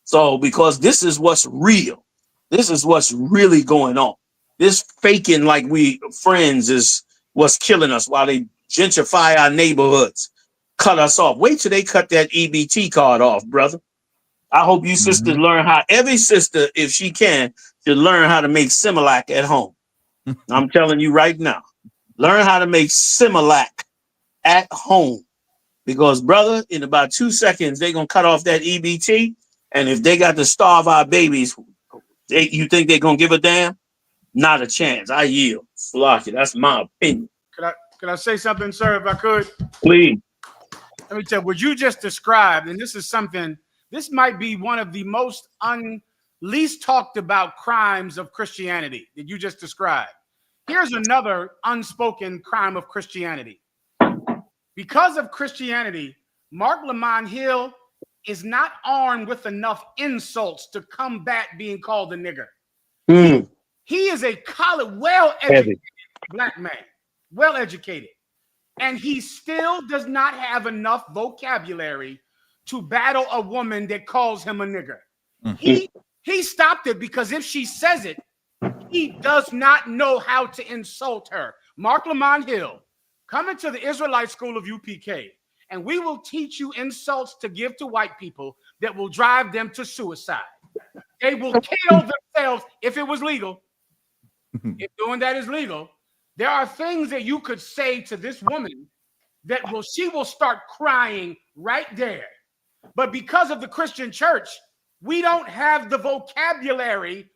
So, because this is what's real. This is what's really going on. This faking like we friends is what's killing us while they gentrify our neighborhoods, cut us off. Wait till they cut that EBT card off, brother. I hope you sisters learn how, every sister, if she can, should learn how to make Similac at home. I'm telling you right now. Learn how to make Similac at home. Because, brother, in about 2 seconds, they're going to cut off that EBT. And if they got to starve our babies, you think they're going to give a damn? Not a chance. I yield. Slocky. That's my opinion. Could I say something, sir, if I could? Please. Let me tell you, what you just described, and this might be one of the most least talked about crimes of Christianity that you just described. Here's another unspoken crime of Christianity. Because of Christianity, Mark Lamont Hill is not armed with enough insults to combat being called a nigger. He is a college, well-educated black man, well-educated, and he still does not have enough vocabulary to battle a woman that calls him a nigger. He stopped it because if she says it, he does not know how to insult her. Mark Lamont Hill, come into the Israelite school of UPK, and we will teach you insults to give to white people that will drive them to suicide. They will kill themselves if it was legal. If doing that is legal, there are things that you could say to this woman that she will start crying right there. But because of the Christian church, we don't have the vocabulary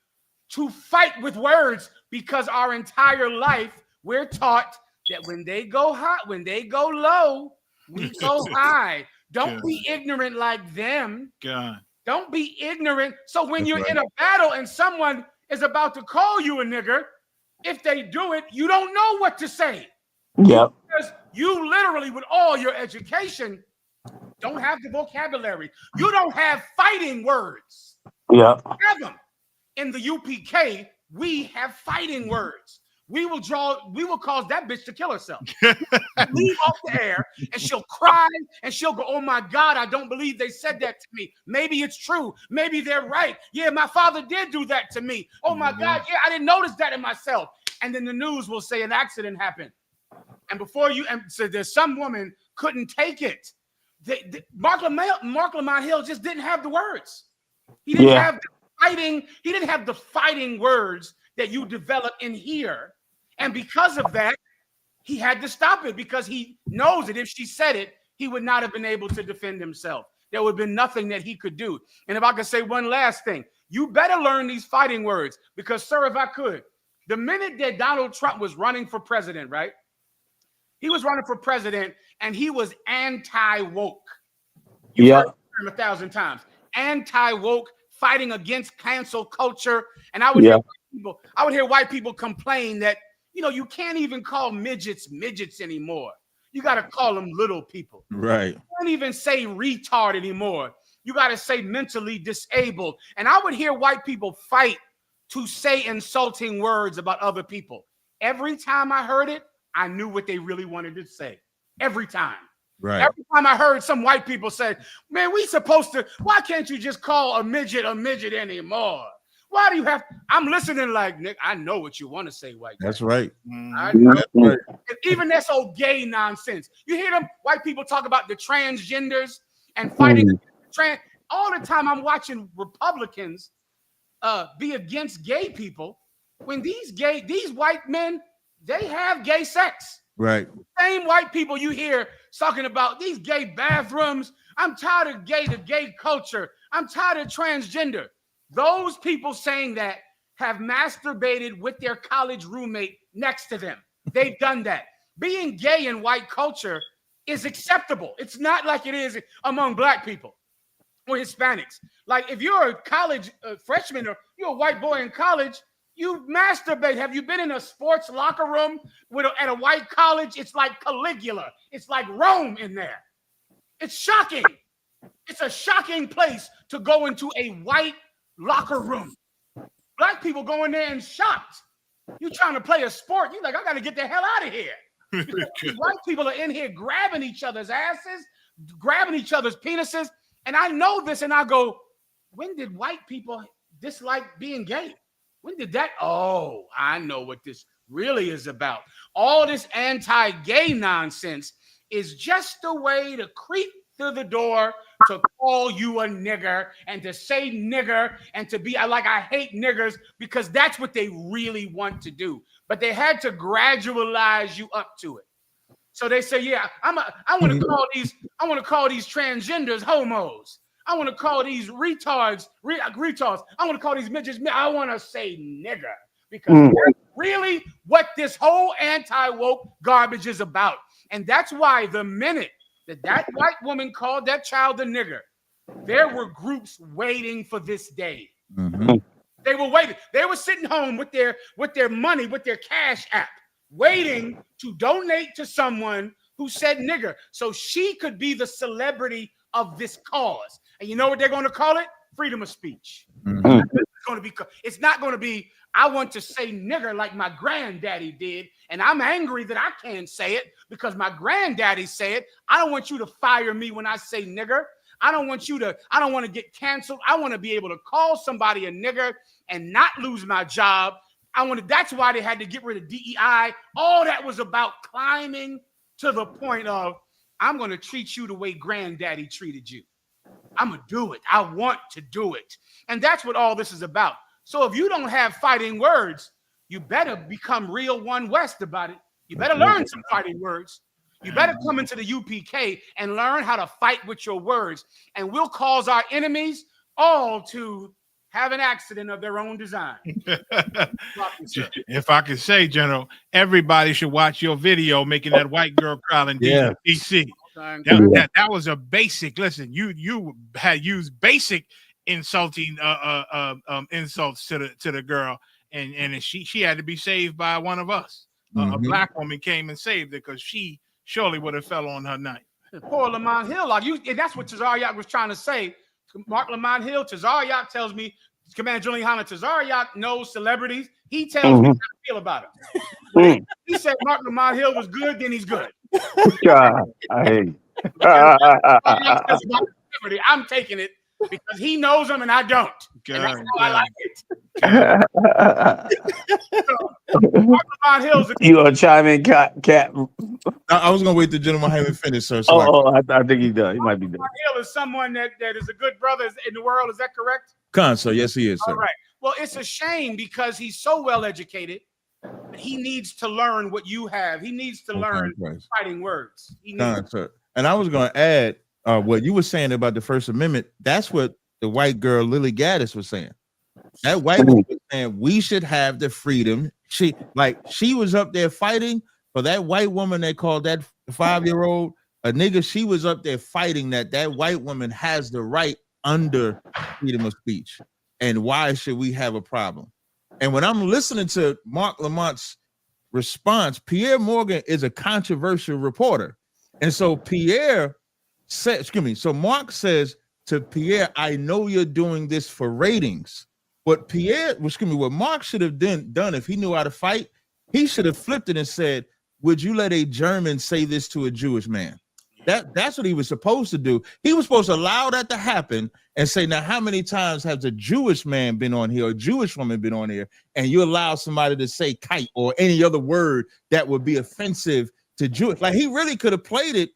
to fight with words, because our entire life we're taught that when they go high, when they go low, we go high. Don't be ignorant like them. Don't be ignorant. So when you're in a battle and someone is about to call you a nigger, if they do it, you don't know what to say. Yep. Because you literally, with all your education, don't have the vocabulary. You don't have fighting words. Yeah. Have them. In the UPK, we have fighting words. We will cause that bitch to kill herself. Leave off the air, and she'll cry, and she'll go, oh my God, I don't believe they said that to me. Maybe it's true. Maybe they're right. Yeah, my father did do that to me. Oh my God, yeah, I didn't notice that in myself. And then the news will say an accident happened. And so there's some woman couldn't take it. Mark Lamont Hill just didn't have the words. He didn't have the fighting words that you develop in here. And because of that, he had to stop it, because he knows that if she said it, he would not have been able to defend himself. There would have been nothing that he could do. And if I could say one last thing, you better learn these fighting words, because, sir, if I could, the minute that Donald Trump was running for president, right? He was running for president, and he was anti-woke. You've heard the term 1,000 times. Anti-woke, fighting against cancel culture. And I would hear white people complain that, you can't even call midgets anymore. You got to call them little people. Right. You can't even say retard anymore. You got to say mentally disabled. And I would hear white people fight to say insulting words about other people. Every time I heard it, I knew what they really wanted to say. Every time. Right. Every time I heard some white people say, man, why can't you just call a midget anymore? Why do you have, I'm listening like, Nick, I know what you want to say, white guy. That's right. I know. That's right. And even that's old gay nonsense. You hear them white people talk about the transgenders and fighting all the time. I'm watching Republicans be against gay people when these white men, they have gay sex. Right. Same white people you hear talking about these gay bathrooms. I'm tired of the gay culture. I'm tired of transgender. Those people saying that have masturbated with their college roommate next to them. They've done that. Being gay in white culture is acceptable. It's not like it is among black people or Hispanics. Like if you're a college freshman or you're a white boy in college, you masturbate. Have you been in a sports locker room at a white college? It's like Caligula. It's like Rome in there. It's shocking. It's a shocking place to go into a white locker room. Black people go in there and shocked. You trying to play a sport. You're like, I got to get the hell out of here. White people are in here grabbing each other's asses, grabbing each other's penises. And I know this, and I go, when did white people dislike being gay? When did that? Oh, I know what this really is about. All this anti-gay nonsense is just a way to creep through the door to call you a nigger and to say nigger and to be like, I hate niggers, because that's what they really want to do. But they had to gradualize you up to it. So they say, yeah, I want to call these transgenders homos. I want to call these retards. I want to call these midgets. I want to say nigger, because that's really what this whole anti-woke garbage is about. And that's why the minute that white woman called that child a nigger, there were groups waiting for this day. Mm-hmm. They were waiting. They were sitting home with their money, with their cash app, waiting to donate to someone who said nigger, so she could be the celebrity of this cause. And you know what they're going to call it? Freedom of speech. It's not going to be, I want to say nigger like my granddaddy did, and I'm angry that I can't say it because my granddaddy said it. I don't want you to fire me when I say nigger. I don't want to get canceled. I want to be able to call somebody a nigger and not lose my job. That's why they had to get rid of DEI. All that was about climbing to the point of, I'm going to treat you the way granddaddy treated you. I'm going to do it. I want to do it. And that's what all this is about. So if you don't have fighting words, you better become real One West about it. You better learn some fighting words. You better come into the UPK and learn how to fight with your words. And we'll cause our enemies all to have an accident of their own design. If I could say, General, everybody should watch your video making that white girl cry in DC. That was a basic. Listen, you had used basic insulting insults to the girl, and she had to be saved by one of us. A black woman came and saved her because she surely would have fell on her knife. Poor Lamont Hill, and that's what Tazariak was trying to say. Mark Lamont Hill, Tazariak tells me, Commander General YAHANNA, Tazariak knows celebrities. He tells me how to feel about him. He said Mark Lamont Hill was good, then he's good. God, I hate I'm taking it because he knows him and I don't. And that's how I like it. You gonna chime in, Cap? I was gonna wait the gentleman haven't finished, sir. I think he does. He might be done. Hill is someone that is a good brother in the world. Is that correct? Sir, yes, he is, sir. All right. Well, it's a shame because he's so well educated. He needs to learn what you have. He needs to learn fighting words. Sir. And I was gonna add what you were saying about the First Amendment. That's what the white girl Lily Gaddis was saying. That white woman was saying we should have the freedom. She was up there fighting for that white woman they called that 5-year-old a nigga. She was up there fighting that white woman has the right under freedom of speech. And why should we have a problem? And when I'm listening to Mark Lamont's response, Pierre Morgan is a controversial reporter. And so Mark says to Pierre, I know you're doing this for ratings. What Mark should have done if he knew how to fight, he should have flipped it and said, would you let a German say this to a Jewish man? That's what he was supposed to do. He was supposed to allow that to happen and say, now, how many times has a Jewish man been on here or a Jewish woman been on here, and you allow somebody to say kite or any other word that would be offensive to Jewish? Like, he really could have played it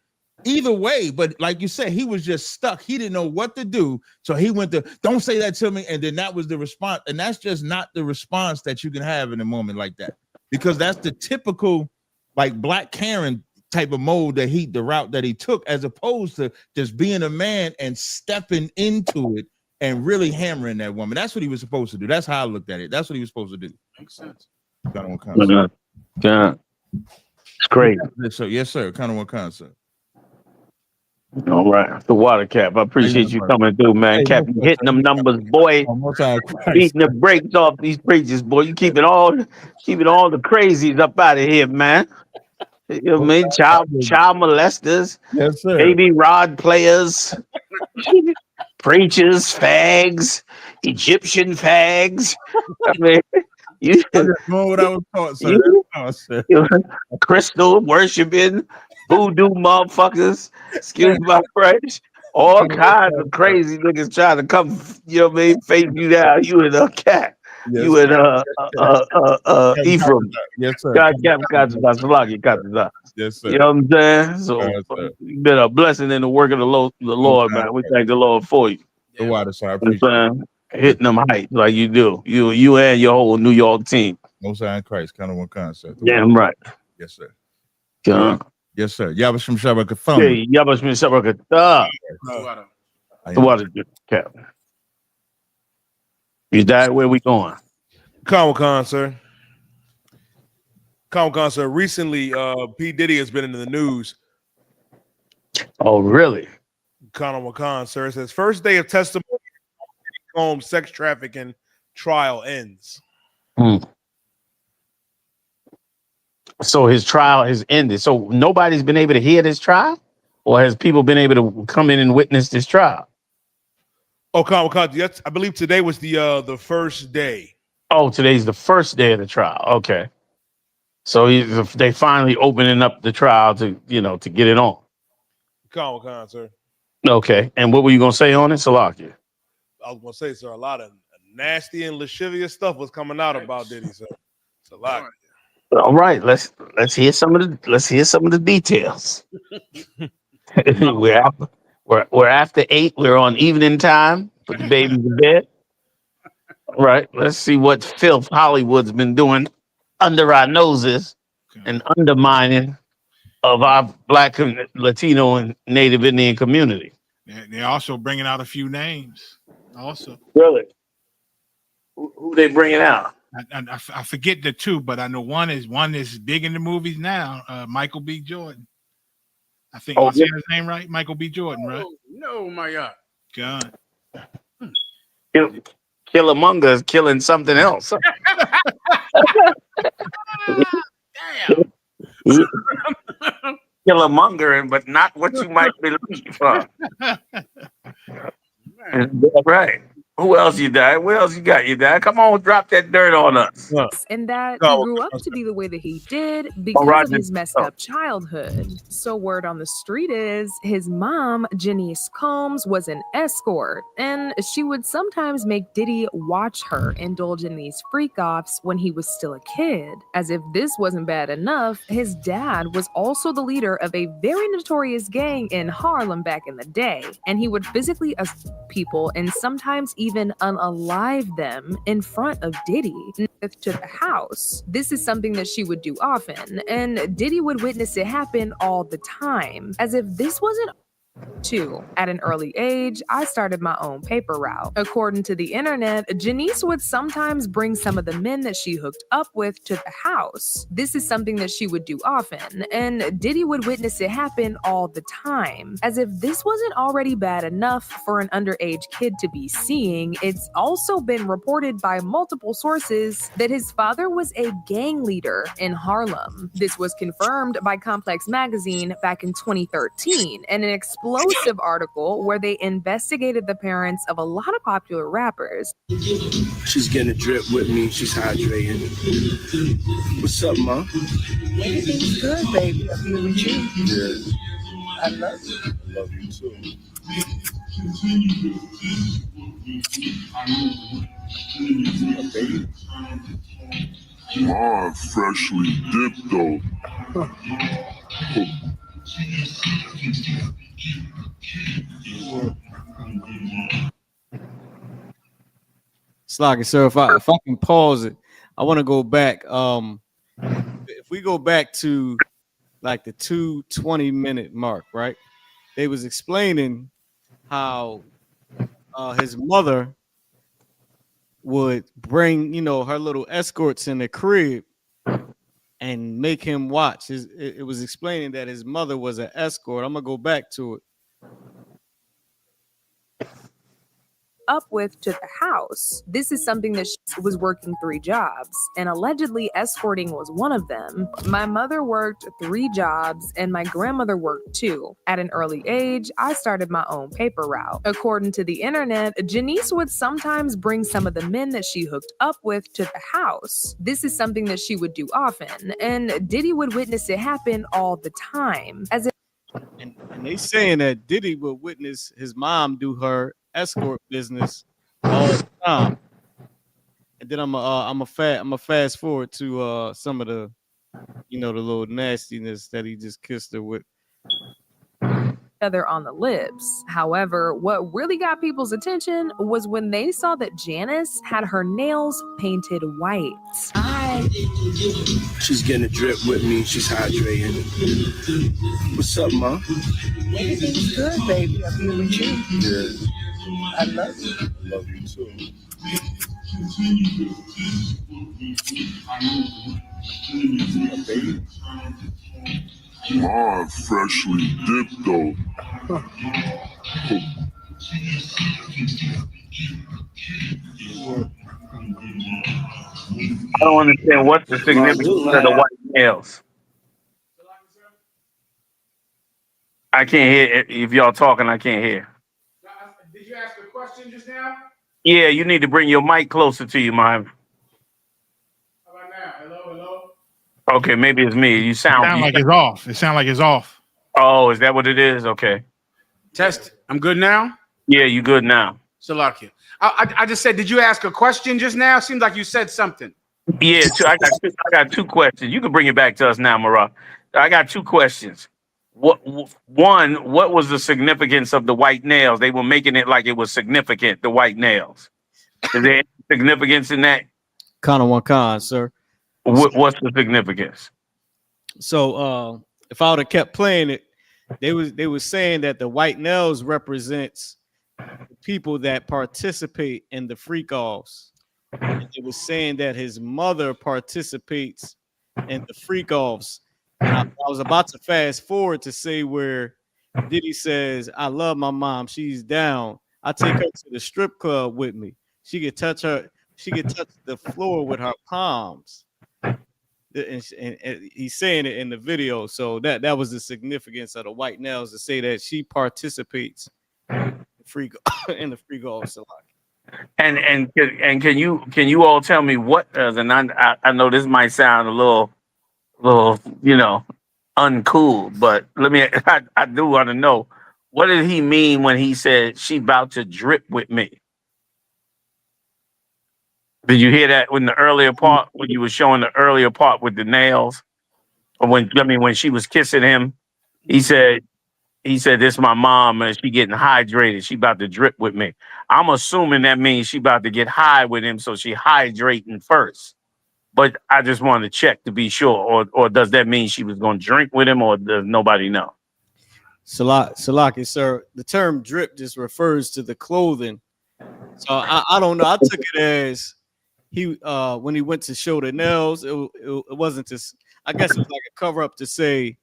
either way, but like you said, he was just stuck. He didn't know what to do, so he went to, don't say that to me, and then that was the response. And that's just not the response that you can have in a moment like that, because that's the typical, like, Black Karen type of mode the route that he took, as opposed to just being a man and stepping into it and really hammering that woman. That's what he was supposed to do. That's how I looked at it. That's what he was supposed to do. Makes sense. Yeah, it's crazy. Yes, sir. Kind of one concept. All right, the water Cap. I appreciate you coming through, man. Cap, you hitting them numbers, boy. Beating the brakes off these preachers, boy. You keeping all the crazies up out of here, man. You know what I mean? Child molesters, yes, sir. Baby rod players, preachers, fags, Egyptian fags. I mean, you know what I was taught, sir. Crystal worshiping, voodoo motherfuckers. Excuse my French. All kinds of crazy niggas trying to come, you know what I mean, face you down. You and a cat. Yes, you and Ephraim. Yes, sir. Yes, sir. You know what I'm saying? So you've been a blessing in the work of the Lord, man. We thank the Lord for you. The water, sir. I appreciate it. Hitting them heights like you do. You and your whole New York team. Most High in Christ, kind of one concept. Damn right. Yes, sir. Yes, sir. Yabashim Shabakatha. Hey, Yabashim Shabakatha. The water, Cap. Is that where we going? Comic-Con, sir. Comic-Con, sir. Recently, P. Diddy has been in the news. Oh, really? Comic-Con, sir. It says, first day of testimony, home sex trafficking trial ends. So his trial has ended. So nobody's been able to hear this trial, or has people been able to come in and witness this trial? Yes, I believe today was the first day. Oh, today's the first day of the trial. Okay. So they finally opening up the trial to to get it on. Con, sir. Okay. And what were you gonna say on it, Salakia? I was gonna say, sir, a lot of nasty and lascivious stuff was coming out about Diddy, sir. It's a lot. All right, let's hear some of the details. we're after 8. We're on evening time. Put the baby to bed. Right. Let's see what filth Hollywood's been doing under our noses and undermining of our Black, Latino, and Native Indian community. They're also bringing out a few names. Also, really, who they bringing out? I forget the two, but I know one is big in the movies now. Michael B. Jordan. I think I'm saying his name right. Michael B. Jordan, right? No, my God. Killamonga is killing something else. Killamongering, but not what you might believe. Right. Who else you died? Where else you got? You died? Come on, drop that dirt on us. And that he grew up to be the way that he did because of his messed up childhood. So word on the street is his mom, Janice Combs, was an escort, and she would sometimes make Diddy watch her indulge in these freak-offs when he was still a kid. As if this wasn't bad enough, his dad was also the leader of a very notorious gang in Harlem back in the day, and he would physically assault people and sometimes even unalive them in front of Diddy to the house. This is something that she would do often, and Diddy would witness it happen all the time. As if this wasn't too. At an early age, I started my own paper route. According to the internet, Janice would sometimes bring some of the men that she hooked up with to the house. This is something that she would do often, and Diddy would witness it happen all the time. As if this wasn't already bad enough for an underage kid to be seeing, it's also been reported by multiple sources that his father was a gang leader in Harlem. This was confirmed by Complex Magazine back in 2013, and an explosive article where they investigated the parents of a lot of popular rappers. She's getting a drip with me. She's hydrated. What's up, Mom? Everything's good, baby. I'm here with you. Yeah. I love you. I love you too. Baby. Mine freshly dipped though. Sloggy, sir, if I can pause it, I want to go back. If we go back to like the 2:20-minute mark, right? They was explaining how his mother would bring, her little escorts in the crib and make him watch. It was explaining that his mother was an escort. I'm gonna go back to it. Up with to the house. This is something that she was working 3 jobs, and allegedly escorting was one of them. My mother worked 3 jobs, and my grandmother worked 2. At an early age, I started my own paper route. According to the internet, Janice would sometimes bring some of the men that she hooked up with to the house. This is something that she would do often, and Diddy would witness it happen all the time. As And they saying that Diddy would witness his mom do her escort business all the time. And then I'm a fast forward to some of the the little nastiness that he just kissed her with. Other on the lips. However, what really got people's attention was when they saw that Janice had her nails painted white. She's getting a drip with me. She's hydrated. What's up, Mom? Everything's good, baby. I'm here with you. Yeah. I love you. I love you too. Baby. Mine freshly dipped though. I don't understand what's the significance of the white nails. I can't hear if y'all talking. I can't hear. Did you ask a question just now? Yeah, you need to bring your mic closer to you, man. How about now? Hello, hello. Okay, maybe it's me. You sound like it's off. It sounds like it's off. Oh, is that what it is? Okay. Test. I'm good now. Yeah, you good now. Salakia. I just said, did you ask a question just now? Seems like you said something. Yeah, I got two questions. You can bring it back to us now, Marah. I got two questions. One, what was the significance of the white nails? They were making it like it was significant, the white nails. Is there any significance in that? Kind of one, sir. What's the significance? So if I would have kept playing it, they was saying that the white nails represents the people that participate in the freak offs. And it was saying that his mother participates in the freak offs. And I was about to fast forward to say where Diddy says, "I love my mom. She's down. I take her to the strip club with me. She could touch the floor with her palms." And he's saying it in the video. So that was the significance of the white nails, to say that she participates in the free golf. So And can you all tell me what does, and I know this might sound a little uncool, but I do want to know, what did he mean when he said she about to drip with me? Did you hear that in the earlier part when you were showing the earlier part with the nails? Or when she was kissing him, he said, this is my mom and she getting hydrated. She about to drip with me. I'm assuming that means she about to get high with him, so she hydrating first. But I just wanted to check to be sure. Or does that mean she was going to drink with him, or does nobody know? Salaki, sir, the term drip just refers to the clothing. So I don't know. I took it as he when he went to show the nails, it wasn't just, I guess it was like a cover up to say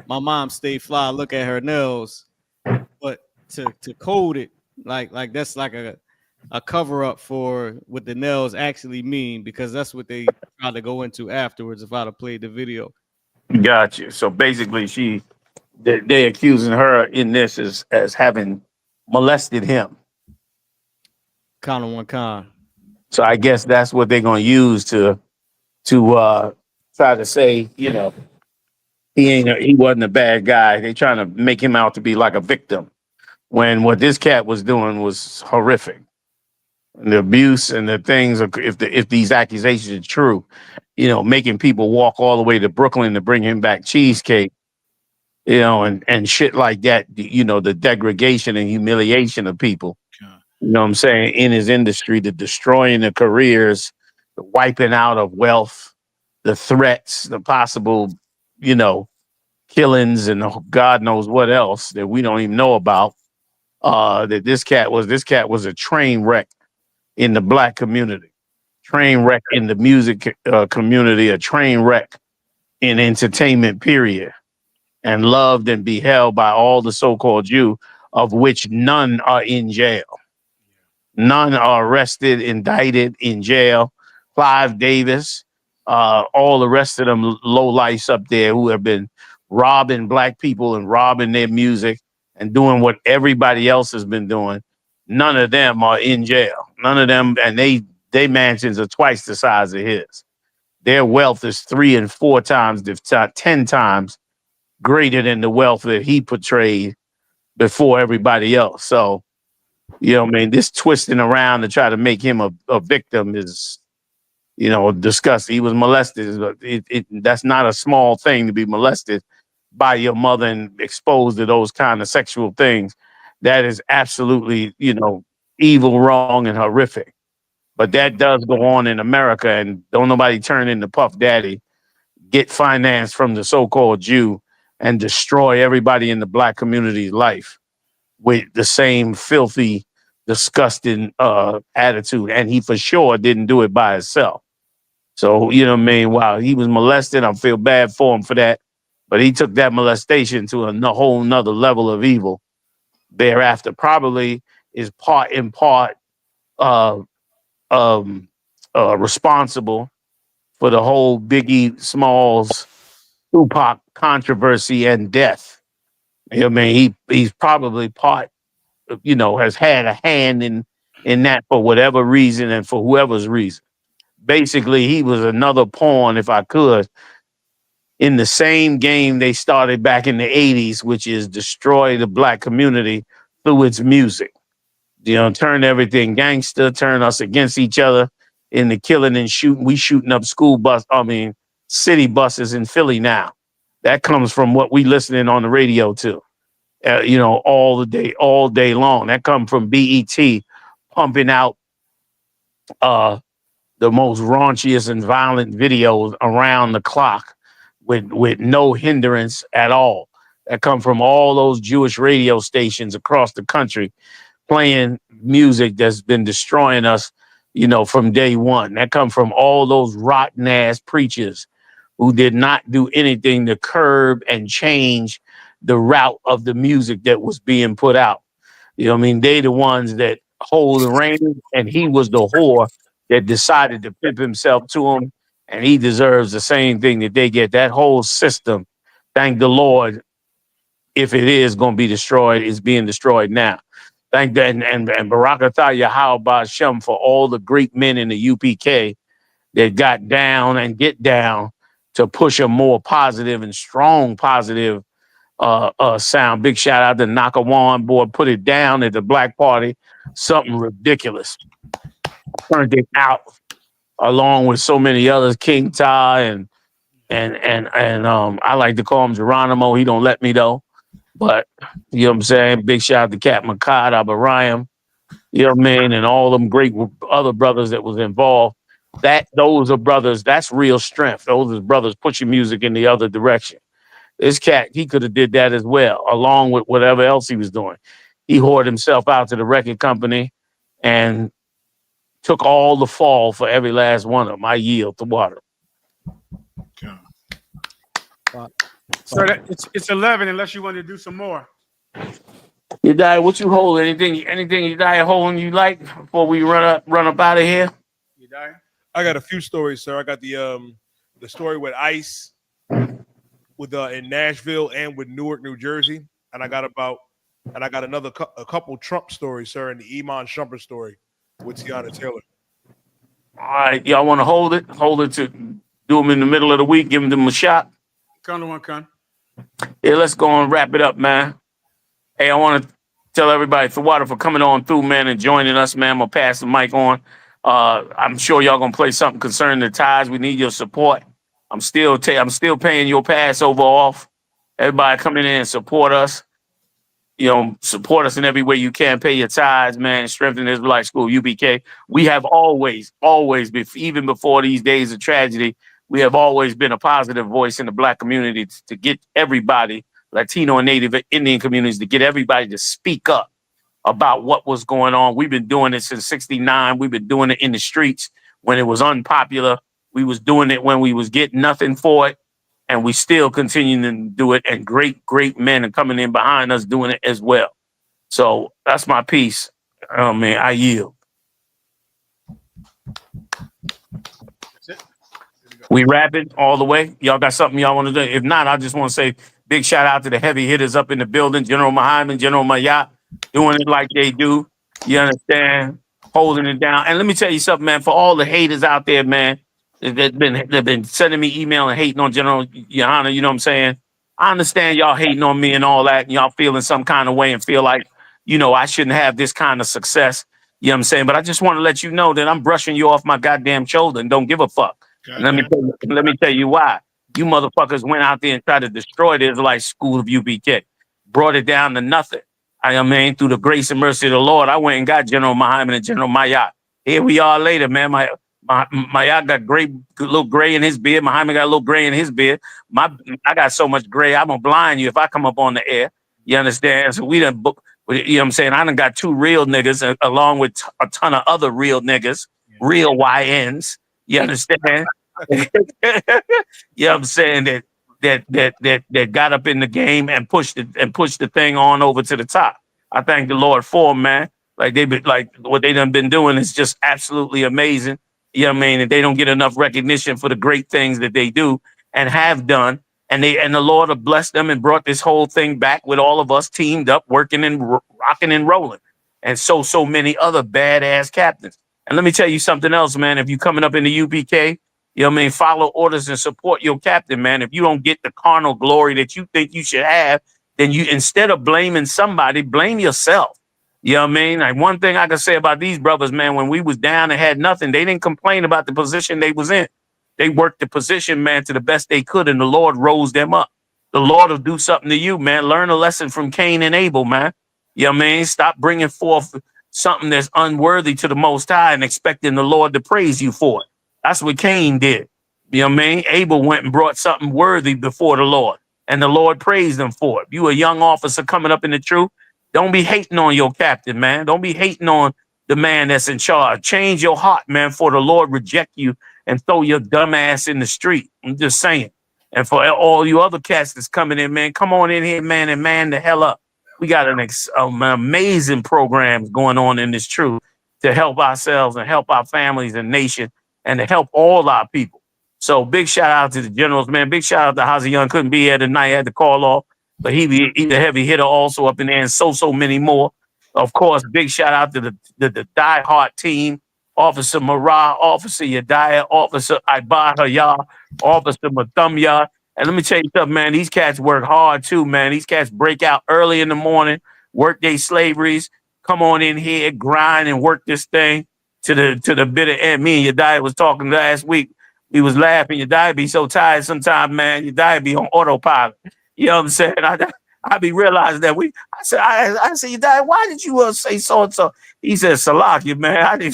my mom stay fly, look at her nails. But to code it like that's like a cover up for what the nails actually mean, because that's what they try to go into afterwards if I'd have played the video. Gotcha. So basically they're accusing her in this as having molested him. Kind of one. So I guess that's what they're going to use to try to say, he wasn't a bad guy. They're trying to make him out to be like a victim, when what this cat was doing was horrific. And the abuse and the things, if these accusations are true, making people walk all the way to Brooklyn to bring him back cheesecake, and shit like that, the degradation and humiliation of people. You know what I'm saying? In his industry, the destroying the careers, the wiping out of wealth, the threats, the possible, killings, and God knows what else that we don't even know about. That this cat was a train wreck in the black community, train wreck in the music community, a train wreck in entertainment, period, and loved and beheld by all the so-called Jew, of which none are in jail. None are arrested, indicted, in jail. Clive Davis, all the rest of them lowlifes up there who have been robbing black people and robbing their music and doing what everybody else has been doing. None of them are in jail. None of them, and they mansions are twice the size of his. Their wealth is 3 and 4 times, if not 10 times, greater than the wealth that he portrayed before everybody else. So, this twisting around to try to make him a victim is, disgusting. He was molested. That's not a small thing to be molested by your mother and exposed to those kind of sexual things. That is absolutely, evil, wrong, and horrific. But that does go on in America, and don't nobody turn into Puff Daddy, get finance from the so-called Jew, and destroy everybody in the black community's life with the same filthy, disgusting attitude. And he for sure didn't do it by himself. So, while he was molested, I feel bad for him for that. But he took that molestation to a whole nother level of evil thereafter. Probably is part responsible for the whole Biggie Smalls I.S.U.P.K controversy and death. You know what I mean? He's probably part, has had a hand in that for whatever reason and for whoever's reason. Basically, he was another pawn, if I could, in the same game they started back in the 80s, which is destroy the black community through its music. Turn everything gangster, turn us against each other in the killing and shooting. We shooting up city buses in Philly now. That comes from what we listening on the radio to, all day long. That come from BET pumping out the most raunchiest and violent videos around the clock with no hindrance at all. That come from all those Jewish radio stations across the country playing music that's been destroying us, from day one. That come from all those rotten ass preachers who did not do anything to curb and change the route of the music that was being put out. They the ones that hold the reins, and he was the whore that decided to pimp himself to him, and he deserves the same thing that they get. That whole system, thank the Lord, if it is going to be destroyed, it's being destroyed now. Thank that, and Barak Atah Yahweh Shem for all the great men in the UPK that got down and get down to push a more positive and strong positive sound. Big shout out to Nakawan, boy, put it down at the Black Party. Something ridiculous. Turned it out along with so many others, King Ty and I like to call him Geronimo. He don't let me though. But you know what I'm saying? Big shout out to Cat Makad, Abarayam, you know what I mean, and all them great other brothers that was involved. Those are brothers, that's real strength. Those are brothers pushing music in the other direction. This cat, he could have did that as well, along with whatever else he was doing. He whored himself out to the record company and took all the fall for every last one of them. I yield to water. So it's 11 unless you want to do some more. You die, what you hold? Anything you die holding you like before we run up out of here? You die? I got a few stories, sir. I got the story with ICE with in Nashville and with Newark, New Jersey, and I got another a couple Trump stories, sir, and the Iman Shumpert story with Tiana Taylor. All right, y'all want to hold it? Hold it to do them in the middle of the week, give them a shot. Come to one, come. Yeah, let's go and wrap it up, man. Hey, I want to tell everybody for coming on through, man, and joining us, man. I'm gonna pass the mic on. I'm sure y'all gonna play something concerning the ties. We need your support. I'm still paying your Passover off. Everybody come in and support us. Support us in every way you can. Pay your tithes, man. Strengthen Israelite School, UPK. We have always, even before these days of tragedy, we have always been a positive voice in the Black community to get everybody, Latino and Native Indian communities, to get everybody to speak up about what was going on. We've been doing it since '69. We've been doing it in the streets when it was unpopular. We was doing it when we was getting nothing for it. And we still continue to do it. And great, great men are coming in behind us doing it as well. So that's my piece. Man, I yield. We rapping all the way. Y'all got something y'all want to do? If not, I just want to say big shout out to the heavy hitters up in the building. General Muhammad, General Mayat, doing it like they do. You understand? Holding it down. And let me tell you something, man. For all the haters out there, man, they've been sending me email and hating on General YAHANNA, you know what I'm saying? I understand y'all hating on me and all that, and y'all feeling some kind of way and feel like, I shouldn't have this kind of success. You know what I'm saying? But I just want to let you know that I'm brushing you off my goddamn shoulder and don't give a fuck. And let me tell you why. You motherfuckers went out there and tried to destroy the Israelite School of UPK. Brought it down to nothing. Through the grace and mercy of the Lord, I went and got General Muhammad and General Mayat. Here we are later, man. Mayat got little gray in his beard. Muhammad got a little gray in his beard. I got so much gray, I'm gonna blind you if I come up on the air. You understand? So we done book. You know what I'm saying? I done got 2 real niggas along with a ton of other real niggas, real YNs. You understand? You know what I'm saying? That got up in the game and pushed the thing on over to the top. I thank the Lord for them, man. What they done been doing is just absolutely amazing. You know what I mean? And they don't get enough recognition for the great things that they do and have done And the Lord have blessed them and brought this whole thing back with all of us teamed up, working and rocking and rolling. And so many other badass captains. And let me tell you something else, man. If you coming up in the UPK, you know what I mean, follow orders and support your captain, man. If you don't get the carnal glory that you think you should have, then you, instead of blaming somebody, blame yourself. You know what I mean? Like, one thing I can say about these brothers, man, when we was down and had nothing, they didn't complain about the position they was in. They worked the position, man, to the best they could, and the Lord rose them up. The Lord will do something to you, man. Learn a lesson from Cain and Abel, man. You know what I mean? Stop bringing forth something that's unworthy to the Most High and expecting the Lord to praise you for it. That's what Cain did. You know what I mean? Abel went and brought something worthy before the Lord, and the Lord praised him for it. You a young officer coming up in the truth, don't be hating on your captain, man. Don't be hating on the man that's in charge. Change your heart, man, for the Lord reject you and throw your dumb ass in the street. I'm just saying. And for all you other cats that's coming in, man, come on in here, man, and man the hell up. We got an amazing programs going on in this truth to help ourselves and help our families and nation and to help all our people. So big shout out to the generals, man. Big shout out to Hazy Young. Couldn't be here tonight. Had to call off, but he's a heavy hitter also up in there, and so many more. Of course, big shout out to the diehard team. Officer Marah, Officer Yadiah, Officer Ibahaya, Officer Mathumya. And let me tell you something, man. These cats work hard too, man. These cats break out early in the morning, work their slaveries, come on in here, grind and work this thing to the bitter end. Me and Yadiah was talking last week. We was laughing. Yadiah be so tired sometimes, man. Yadiah be on autopilot. You know what I'm saying? I be realizing that I said, Yadiah, why did you say so and so? He said, Salakia, man.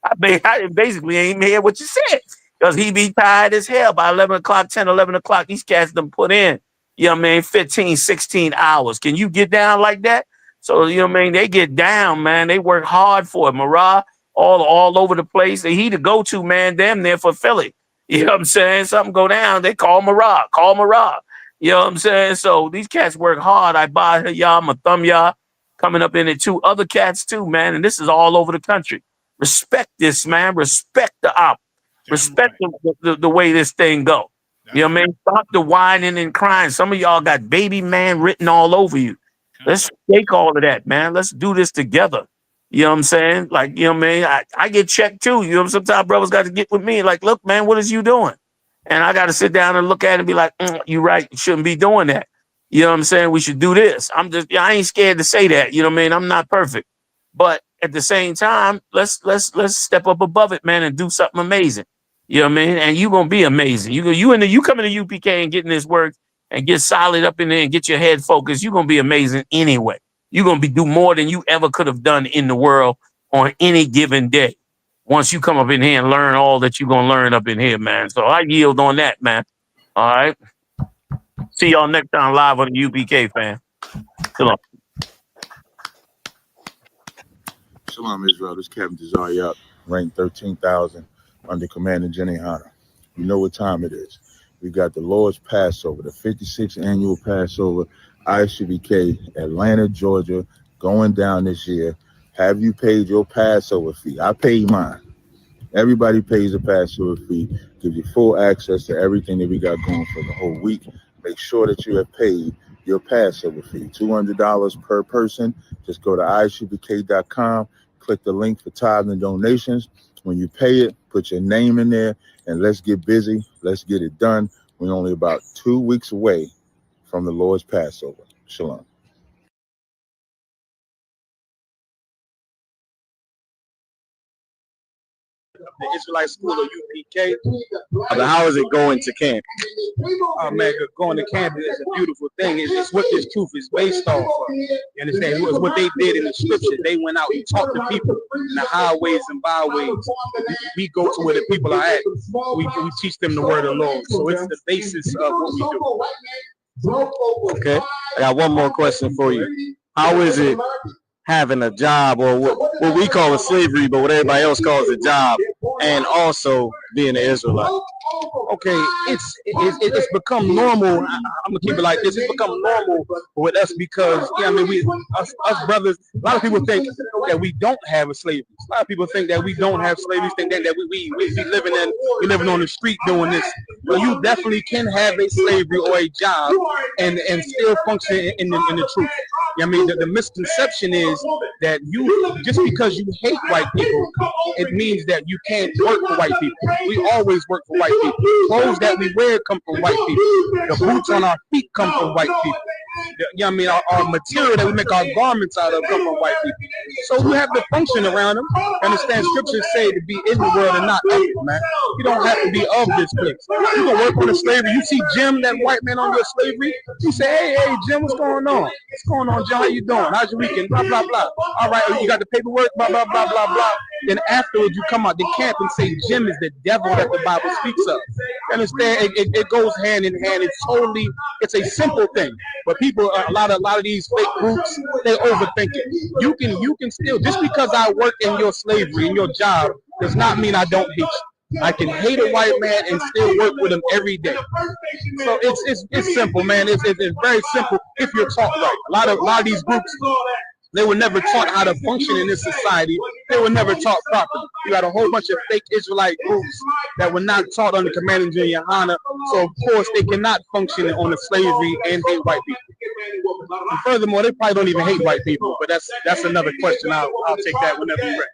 I basically ain't hear what you said. Because he be tired as hell by 11 o'clock, 10, 11 o'clock. These cats done put in, you know what I mean, 15, 16 hours. Can you get down like that? So, you know what I mean? They get down, man. They work hard for it. Marah, all over the place. And he the go-to man, damn near for Philly. You know what I'm saying? Something go down, they call Marah. You know what I'm saying? So these cats work hard. I buy y'all, my thumb y'all, coming up in it too. Other cats too, man. And this is all over the country. Respect this, man. Respect the op. Respect the way this thing go. You know what I mean? Stop the whining and crying. Some of y'all got baby man written all over you. Let's take all of that, man. Let's do this together. You know what I'm saying? Like, you know what I mean? I get checked too. You know, sometimes brothers got to get with me. Like, look, man, what is you doing? And I got to sit down and look at it and be like, you right. You shouldn't be doing that. You know what I'm saying? We should do this. I ain't scared to say that. You know what I mean? I'm not perfect. But at the same time, let's step up above it, man, and do something amazing. You know what I mean? And you gonna be amazing. You come in the UPK and getting this work and get solid up in there and get your head focused. You're gonna be amazing anyway. You're gonna do more than you ever could have done in the world on any given day. Once you come up in here and learn all that you're gonna learn up in here, man. So I yield on that, man. All right. See y'all next time live on the UPK, fam. Shalom. Shalom, Israel. This is Captain Desire Yup, ranked 13,000 under Commander Jenny Hanna. You know what time it is. We got the Lord's Passover, the 56th annual Passover, I.S.U.P.K, Atlanta, Georgia, going down this year. Have you paid your Passover fee? I paid mine. Everybody pays a Passover fee. Gives you full access to everything that we got going for the whole week. Make sure that you have paid your Passover fee. $200 per person. Just go to I.S.U.P.K.com. Click the link for tithes and donations. When you pay it, put your name in there, and let's get busy. Let's get it done. We're only about 2 weeks away from the Lord's Passover. Shalom. The Israelite School of UPK. How is it going to camp? Oh man, going to camp is a beautiful thing. It's what this truth is based off of. You understand? It was what they did in the scriptures. They went out and taught the people in the highways and byways. We go to where the people are at. We teach them the word of the Lord. So it's the basis of what we do. Okay, I got one more question for you. How is it having a job, or what we call it slavery, but what everybody else calls a job, and also being an Israelite? Okay, it's become normal. I'm gonna keep it like this. It's become normal with us because us brothers. A lot of people think that we don't have a slavery. A lot of people think that we don't have slavery, think that we living on the street doing this. But you definitely can have a slavery or a job and still function in the truth. I mean, the misconception is that you, just because you hate white people, it means that you can't work for white people. We always work for white people. Clothes that we wear come from white people. The boots on our feet come from white people. You know what I mean? Our material that we make our garments out of come from white people. So you have to function around them. Understand scriptures say to be in the world and not of it, man. You don't have to be of this place. You can work on the slavery. You see Jim, that white man on your slavery, you say, hey, Jim, what's going on? What's going on, John? How you doing? How's your weekend? Blah, blah, blah. All right, you got the paperwork, blah, blah, blah, blah, blah. Then afterwards, you come out the camp and say Jim is the devil that the Bible speaks of. You understand? It goes hand in hand. It's a simple thing. But people, a lot of these fake groups, they overthink it. You can still, just because I work in your slavery, in your job, does not mean I don't hate you. I can hate a white man and still work with him every day. So it's simple, man. It's very simple if you're taught right. A lot of these groups, they were never taught how to function in this society. They were never taught properly. You got a whole bunch of fake Israelite groups that were not taught under Commanding General YAHANNA. So of course they cannot function on the slavery and hate white people. And furthermore, they probably don't even hate white people. But that's another question. I'll take that whenever you're ready.